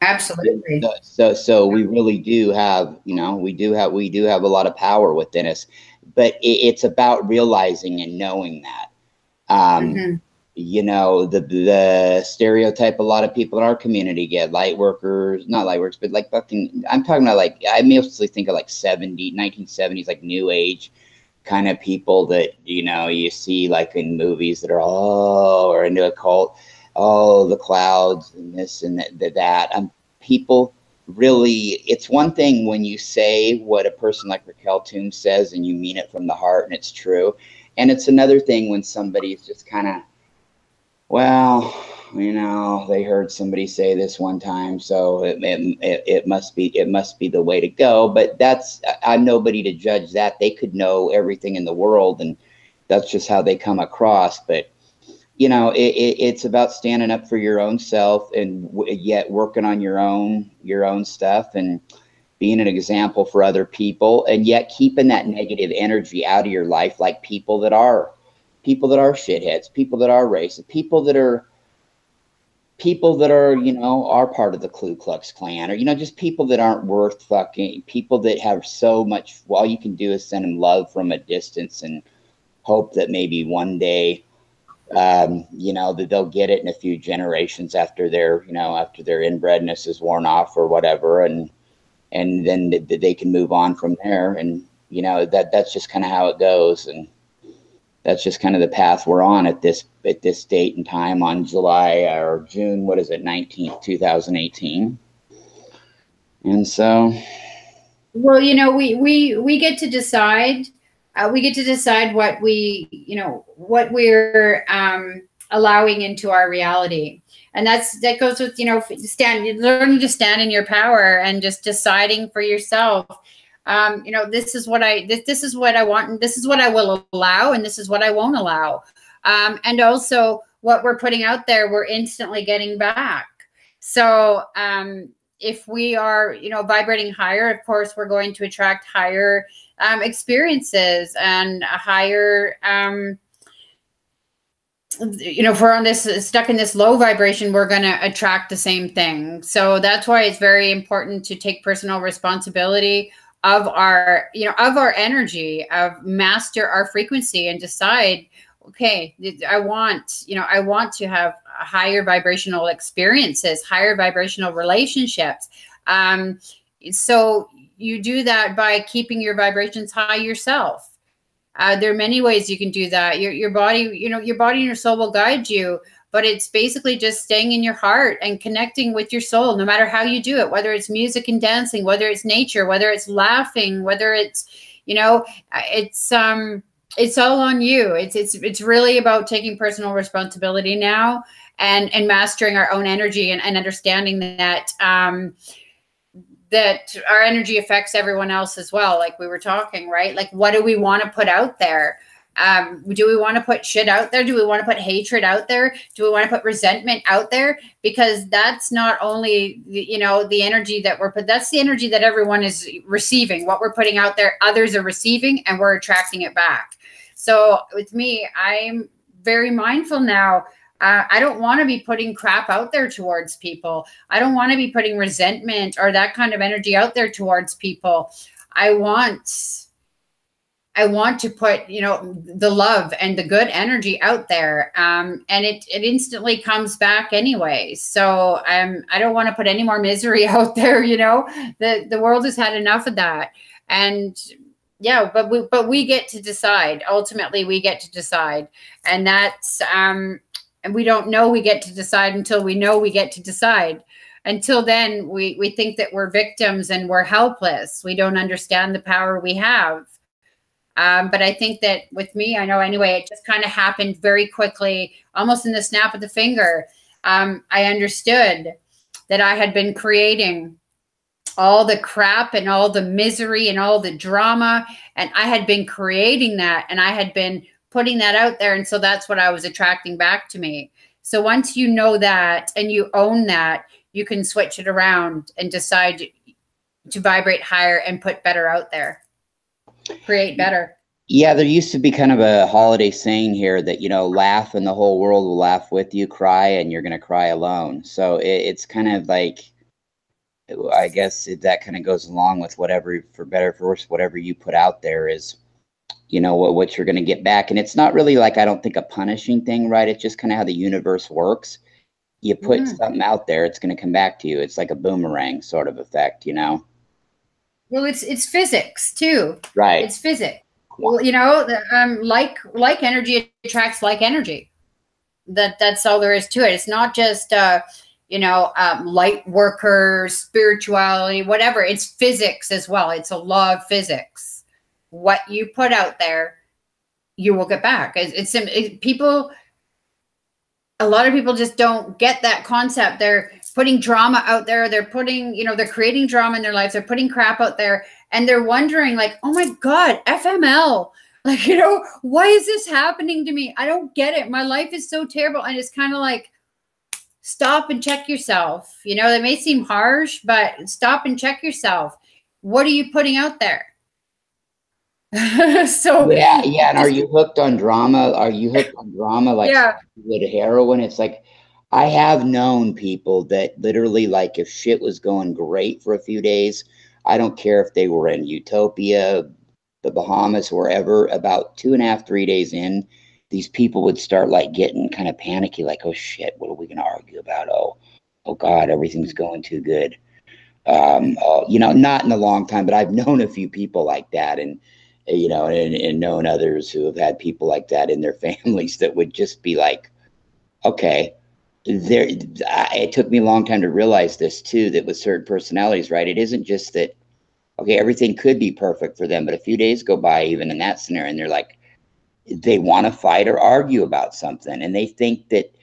Absolutely. So we really do have, we do have a lot of power within us, but it's about realizing and knowing that. The stereotype a lot of people in our community get, light workers, not light workers, but like fucking, I'm talking about, like, I mostly think of like 1970s, like new age kind of people that, you see like in movies that are, or into a cult. Oh, the clouds and this and that. People really, it's one thing when you say what a person like Raquel Toombs says and you mean it from the heart and it's true. And it's another thing when somebody's just kind of, well, they heard somebody say this one time, so it must be the way to go. But I'm nobody to judge that. They could know everything in the world, and that's just how they come across. But it's about standing up for your own self, and yet working on your own stuff, and being an example for other people, and yet keeping that negative energy out of your life, like people that are shitheads, people that are racist, people that are are part of the Ku Klux Klan, or just people that aren't worth fucking, people that have so much, all you can do is send them love from a distance and hope that maybe one day that they'll get it in a few generations after their inbredness is worn off or whatever, and then they can move on from there. And that's just kind of how it goes, and that's just kind of the path we're on at this date and time on July or June 19th, 2018. And so, well, we get to decide. We get to decide what what we're allowing into our reality. And that goes with, learning to stand in your power and just deciding for yourself, this is what I want, and this is what I will allow, and this is what I won't allow. And also what we're putting out there, we're instantly getting back. So, if we are, vibrating higher, of course, we're going to attract higher experiences and a higher, if we're on this, stuck in this low vibration, we're going to attract the same thing. So that's why it's very important to take personal responsibility of our, of our energy, of master our frequency, and decide, okay, I want to have higher vibrational experiences, higher vibrational relationships. So you do that by keeping your vibrations high yourself. There are many ways you can do that. Your body, your body and your soul will guide you, but it's basically just staying in your heart and connecting with your soul, no matter how you do it, whether it's music and dancing, whether it's nature, whether it's laughing, whether it's, it's all on you. It's really about taking personal responsibility now and mastering our own energy and understanding that, that our energy affects everyone else as well. Like we were talking, right? Like, what do we want to put out there? Do we want to put shit out there? Do we want to put hatred out there? Do we want to put resentment out there? Because that's not only, you know, the energy that we're put, that's the energy that everyone is receiving. What we're putting out there, others are receiving, and we're attracting it back. So with me, I'm very mindful now. I don't want to be putting crap out there towards people. I don't want to be putting resentment or that kind of energy out there towards people. I want to put, you know, the love and the good energy out there. And it instantly comes back anyway. So I don't want to put any more misery out there. You know, the world has had enough of that. And yeah, but we get to decide. Ultimately, we get to decide. And that's, and we don't know we get to decide until we know we get to decide. Until then, we think that we're victims and we're helpless. We don't understand the power we have. But I think that with me, I know anyway, it just kind of happened very quickly, almost in the snap of the finger. I understood that I had been creating all the crap and all the misery and all the drama. And I had been creating that, and I had been putting that out there. And so that's what I was attracting back to me. So once you know that and you own that, you can switch it around and decide to vibrate higher and put better out there. Create better. Yeah, there used to be kind of a holiday saying here that, you know, laugh and the whole world will laugh with you, cry and you're going to cry alone. So it's kind of like, I guess that kind of goes along with whatever, for better or for worse, whatever you put out there is, you know, what you're going to get back. And it's not really like, I don't think, a punishing thing, right? It's just kind of how the universe works. You put something out there, it's going to come back to you. It's like a boomerang sort of effect, you know? Well, it's physics too. Right. It's physics. Well, you know, like energy attracts like energy. That's all there is to it. It's not just, you know, light workers, spirituality, whatever. It's physics as well. It's a law of physics. What you put out there, you will get back. People, a lot of people just don't get that concept. They're putting drama out there. They're putting, you know, they're creating drama in their lives. They're putting crap out there, and they're wondering like, oh my God, FML. Like, you know, why is this happening to me? I don't get it. My life is so terrible. And it's kind of like, stop and check yourself. You know, that may seem harsh, but stop and check yourself. What are you putting out there? So yeah. And are you hooked on drama? Are you hooked on drama like with heroin? It's like, I have known people that literally, like, if shit was going great for a few days, I don't care if they were in Utopia, the Bahamas, wherever, about 2.5, 3 days in, these people would start like getting kind of panicky, like, oh shit, what are we going to argue about? Oh God, everything's going too good. You know, not in a long time, but I've known a few people like that, and you know, and known others who have had people like that in their families that would just be like, okay, it took me a long time to realize this too, that with certain personalities, right, it isn't just that, okay, everything could be perfect for them, but a few days go by even in that scenario, and they're like, they want to fight or argue about something, and they think that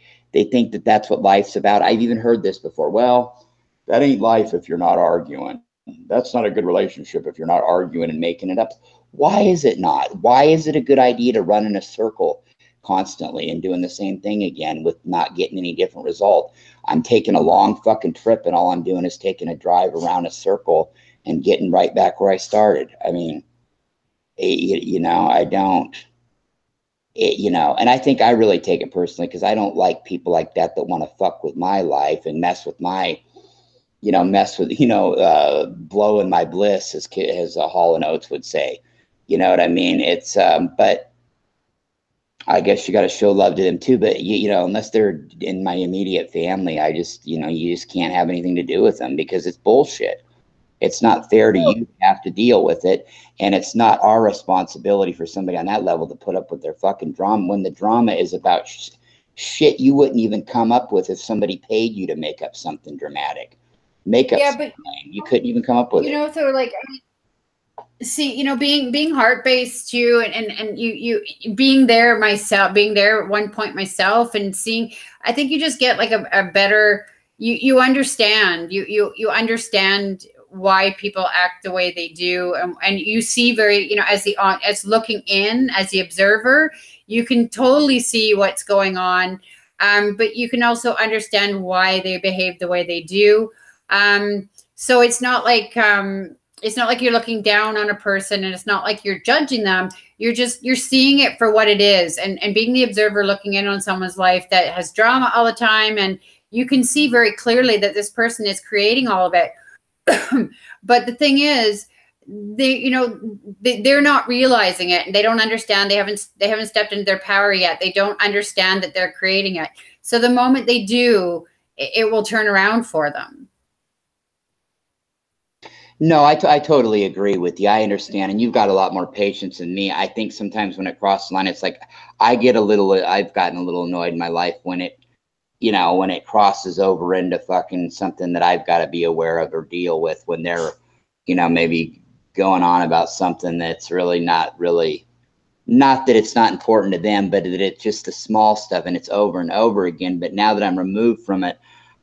that's what life's about. I've even heard this before. Well, that ain't life if you're not arguing. That's not a good relationship if you're not arguing and making it up. Why is it not? Why is it a good idea to run in a circle constantly and doing the same thing again with not getting any different result? I'm taking a long fucking trip, and all I'm doing is taking a drive around a circle and getting right back where I started. I mean, you know, I don't. You know, and I think I really take it personally, because I don't like people like that want to fuck with my life and mess with my, you know, blow in my bliss, as Hall & Oates would say. You know what I mean? It's, but I guess you got to show love to them too. But, you know, unless they're in my immediate family, I just, you know, you just can't have anything to do with them, because it's bullshit. It's not fair to you to have to deal with it. And it's not our responsibility for somebody on that level to put up with their fucking drama, when the drama is about shit you wouldn't even come up with if somebody paid you to make up something dramatic. But you couldn't even come up with it. You know, so like, see, you know, being heart-based too, and you being there myself, being there at one point myself, and seeing, I think you just get like a better, you understand, you understand why people act the way they do. And you see very, you know, as looking in, as the observer, you can totally see what's going on. But you can also understand why they behave the way they do. So it's not like you're looking down on a person, and it's not like you're judging them. You're seeing it for what it is, and being the observer looking in on someone's life that has drama all the time, and you can see very clearly that this person is creating all of it. But the thing is, they're not realizing it, and they don't understand. They haven't stepped into their power yet. They don't understand that they're creating it. So the moment they do, it will turn around for them. No, I totally agree with you. I understand. And you've got a lot more patience than me. I think sometimes when it crosses the line, it's like I've gotten a little annoyed in my life when it crosses over into fucking something that I've got to be aware of or deal with, when they're, maybe going on about something that's really not that it's not important to them, but that it's just the small stuff and it's over and over again. But now that I'm removed from it,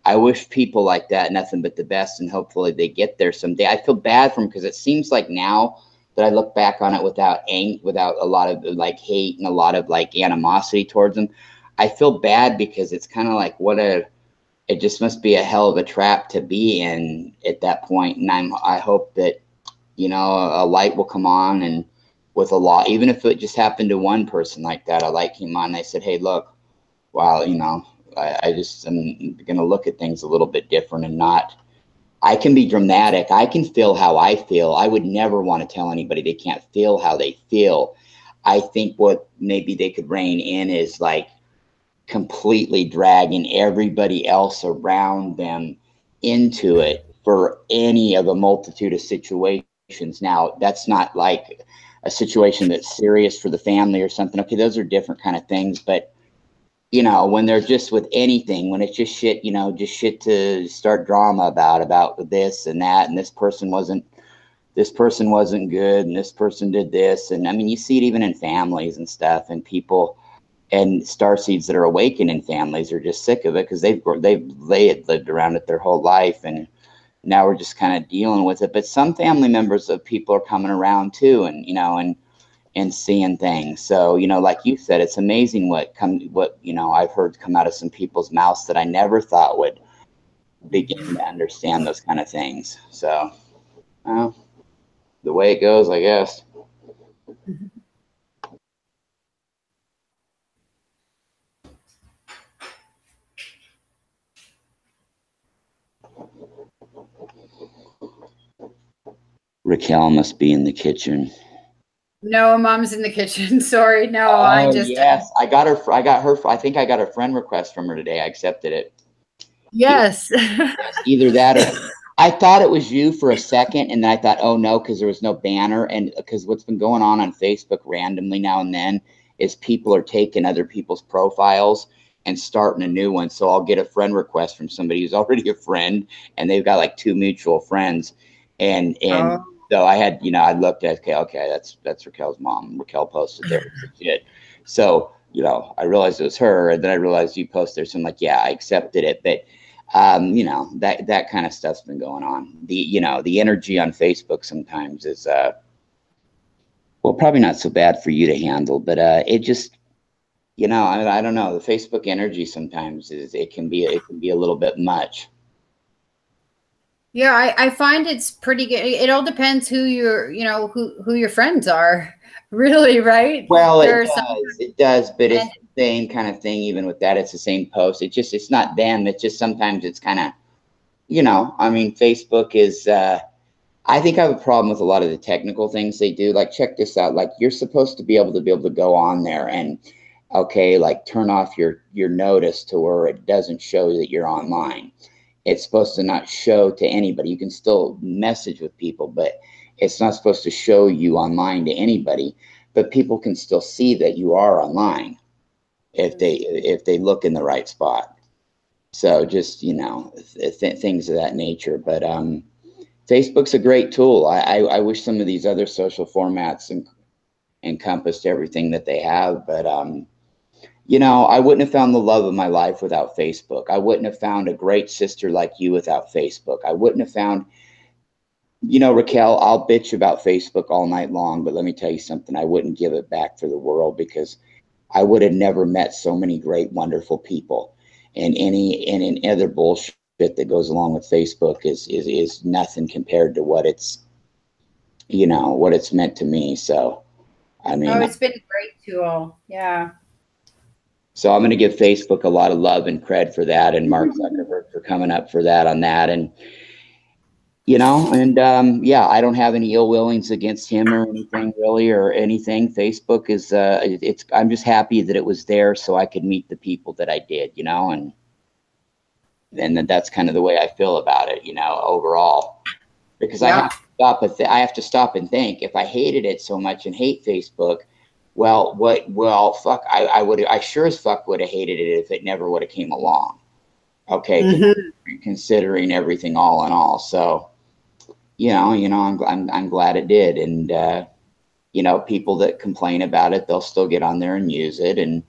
I wish people like that nothing but the best, and hopefully they get there someday. I feel bad for them because it seems like now that I look back on it without a lot of like hate and a lot of like animosity towards them, I feel bad because it's kind of like it just must be a hell of a trap to be in at that point. And I hope that, a light will come on, and with a lot, even if it just happened to one person like that, a light came on and they said, hey, look, wow, I just am going to look at things a little bit different and not, I can be dramatic. I can feel how I feel. I would never want to tell anybody they can't feel how they feel. I think what maybe they could rein in is like completely dragging everybody else around them into it for any of a multitude of situations. Now, that's not like a situation that's serious for the family or something. Okay, those are different kind of things, but when they're just with anything, when it's just shit, just shit to start drama about this and that, and this person wasn't good, and this person did this. And I mean, you see it even in families and stuff, and people and starseeds that are awakened in families are just sick of it because they had lived around it their whole life, and now we're just kind of dealing with it. But some family members of people are coming around too, and and seeing things. So, like you said, it's amazing what I've heard come out of some people's mouths that I never thought would begin to understand those kind of things. So, well, the way it goes, I guess. Raquel must be in the kitchen. No, Mom's in the kitchen. Sorry. No, Yes, I got her. I think I got a friend request from her today. I accepted it. Yes. Either that or I thought it was you for a second, and then I thought, oh no, because there was no banner. And because what's been going on Facebook randomly now and then is people are taking other people's profiles and starting a new one. So I'll get a friend request from somebody who's already a friend, and they've got like 2 mutual friends. And so I had, I looked at, okay, that's Raquel's mom. Raquel posted there. Shit. So, I realized it was her, and then I realized you posted there. So I'm like, yeah, I accepted it. But, that kind of stuff's been going on. The energy on Facebook sometimes is, well, probably not so bad for you to handle, but it just, I don't know. The Facebook energy sometimes it can be a little bit much. Yeah, I find it's pretty good. It all depends who who your friends are, really, right? Well, it does, but it's the same kind of thing. Even with that, it's the same post. It's not them. It's just sometimes it's kind of, I mean, Facebook is. I think I have a problem with a lot of the technical things they do. Like, check this out. Like, you're supposed to be able to go on there and, okay, like turn off your notice to where it doesn't show that you're online. It's supposed to not show to anybody. You can still message with people, but it's not supposed to show you online to anybody. But people can still see that you are online if they look in the right spot. So just, things of that nature. But Facebook's a great tool. I wish some of these other social formats encompassed everything that they have, but I wouldn't have found the love of my life without Facebook. I wouldn't have found a great sister like you without Facebook. I wouldn't have found You know, Raquel, I'll bitch about Facebook all night long, but let me tell you something. I wouldn't give it back for the world, because I would have never met so many great, wonderful people. And any other bullshit that goes along with Facebook is nothing compared to what it's, you know, what it's meant to me. So, I mean, oh, it's been a great tool. Yeah. So I'm going to give Facebook a lot of love and cred for that, and Mark Zuckerberg for coming up for that on that. And, you know, and yeah, I don't have any ill willings against him or anything really, or anything. Facebook is, I'm just happy that it was there so I could meet the people that I did, you know, and that's kind of the way I feel about it, you know, overall, because Yeah. I have to stop and think, if I hated it so much and hate Facebook, well, fuck, I sure as fuck would have hated it if it never would have came along. Okay. Considering everything all in all. So, you know, I'm glad it did. And, you know, people that complain about it, they'll still get on there and use it, and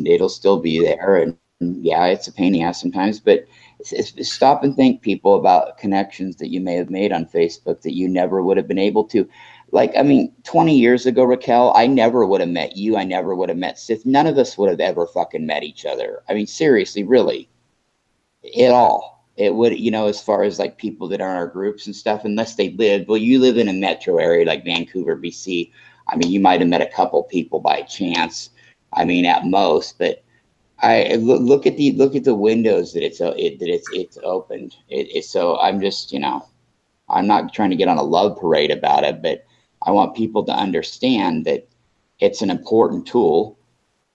it'll still be there. And yeah, it's a pain in the ass sometimes, but stop and think, people, about connections that you may have made on Facebook that you never would have been able to. Like, I mean, 20 years ago, Raquel, I never would have met you. I never would have met Sith. None of us would have ever fucking met each other. I mean, seriously, really, at all. It would, you know, as far as like people that are in our groups and stuff, unless they live, well, you live in a metro area like Vancouver, BC. I mean, you might have met a couple people by chance. I mean, at most, but I look at the windows that it's opened. So I'm just, you know, I'm not trying to get on a love parade about it, but I want people to understand that it's an important tool.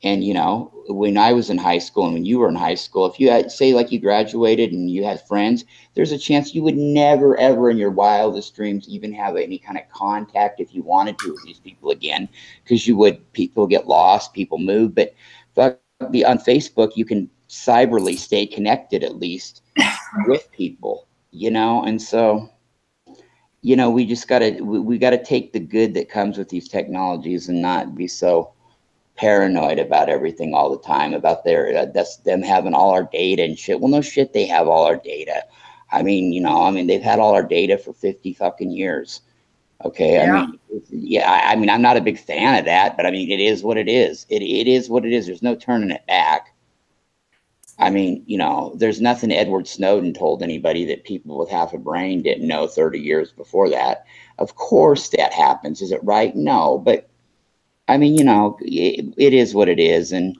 And, you know, when I was in high school and when you were in high school, if you had, say, like you graduated and you had friends, there's a chance you would never, ever in your wildest dreams even have any kind of contact, if you wanted to, with these people again, because people get lost, people move. But fuck, on Facebook, you can cyberly stay connected, at least with people, you know. And so, you know, we just we gotta take the good that comes with these technologies and not be so paranoid about everything all the time, about that's them having all our data and shit. Well, no shit, they have all our data. I mean, you know, they've had all our data for 50 fucking years. Okay. Yeah. I mean, I'm not a big fan of that, but I mean, it is what it is. It is what it is. There's no turning it back. I mean, you know, there's nothing Edward Snowden told anybody that people with half a brain didn't know 30 years before that. Of course that happens. Is it right? No, but I mean, you know, it is what it is. And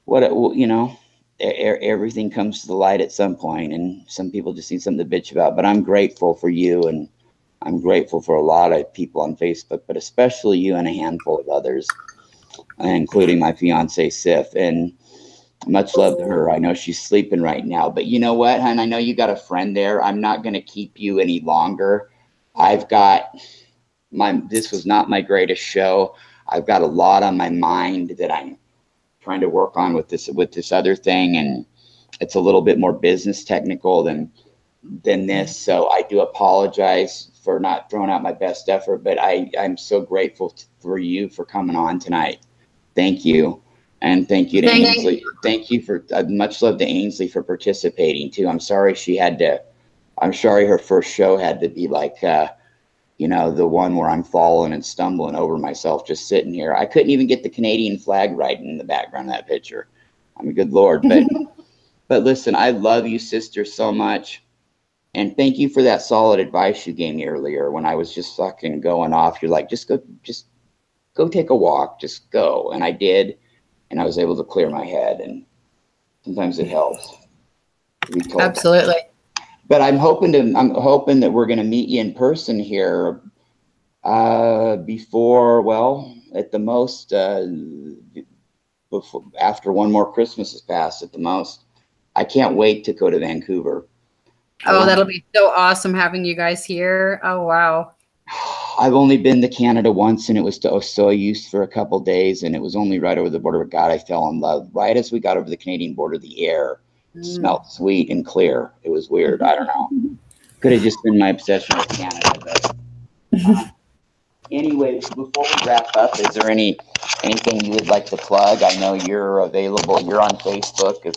you know, everything comes to the light at some point, and some people just need something to bitch about. But I'm grateful for you, and I'm grateful for a lot of people on Facebook, but especially you and a handful of others, including my fiance, Sif. And much love to her. I know she's sleeping right now, but you know what, hon? I know you got a friend there. I'm not going to keep you any longer. This was not my greatest show. I've got a lot on my mind that I'm trying to work on with this other thing, and it's a little bit more business technical than this. So I do apologize for not throwing out my best effort, but I'm so grateful for you for coming on tonight. Thank you. And thank you to Ainsley. Thank you for much love to Ainsley for participating too. I'm sorry her first show had to be like, you know, the one where I'm falling and stumbling over myself just sitting here. I couldn't even get the Canadian flag right in the background of that picture. I mean, good Lord. But listen, I love you, sister, so much. And thank you for that solid advice you gave me earlier when I was just fucking going off. You're like, just go take a walk, just go. And I did. And I was able to clear my head, and sometimes it helps to be told. Absolutely. But I'm hoping that we're going to meet you in person here before, well, at the most, after one more Christmas has passed at the most. I can't wait to go to Vancouver. Oh, that'll be so awesome having you guys here. Oh, wow. I've only been to Canada once, and it was to Osoyoos for a couple of days, and it was only right over the border. But God, I fell in love. Right as we got over the Canadian border, the air smelled sweet and clear. It was weird. I don't know. Could have just been my obsession with Canada. But anyway, before we wrap up, is there anything you would like to plug? I know you're available. You're on Facebook.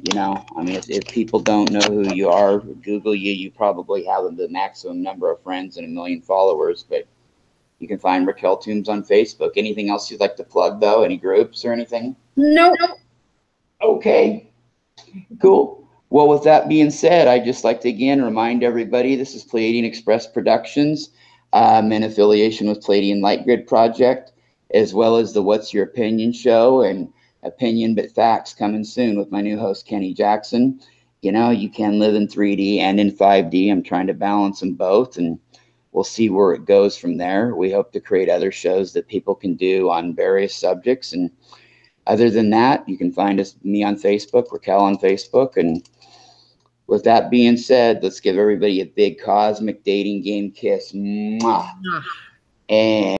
You know, I mean, if people don't know who you are, Google you, you probably have the maximum number of friends and 1 million followers, but you can find Raquel Toombs on Facebook. Anything else you'd like to plug, though? Any groups or anything? No. Okay, cool. Well, with that being said, I'd just like to again remind everybody this is Pleiadian Express Productions in affiliation with Pleiadian Light Grid Project, as well as the What's Your Opinion show and Opinion But Facts coming soon with my new host, Kenny Jackson. You know, you can live in 3D and in 5D. I'm trying to balance them both, and we'll see where it goes from there. We hope to create other shows that people can do on various subjects. And other than that, you can find me on Facebook, Raquel on Facebook. And with that being said, let's give everybody a big cosmic dating game kiss. Mwah. And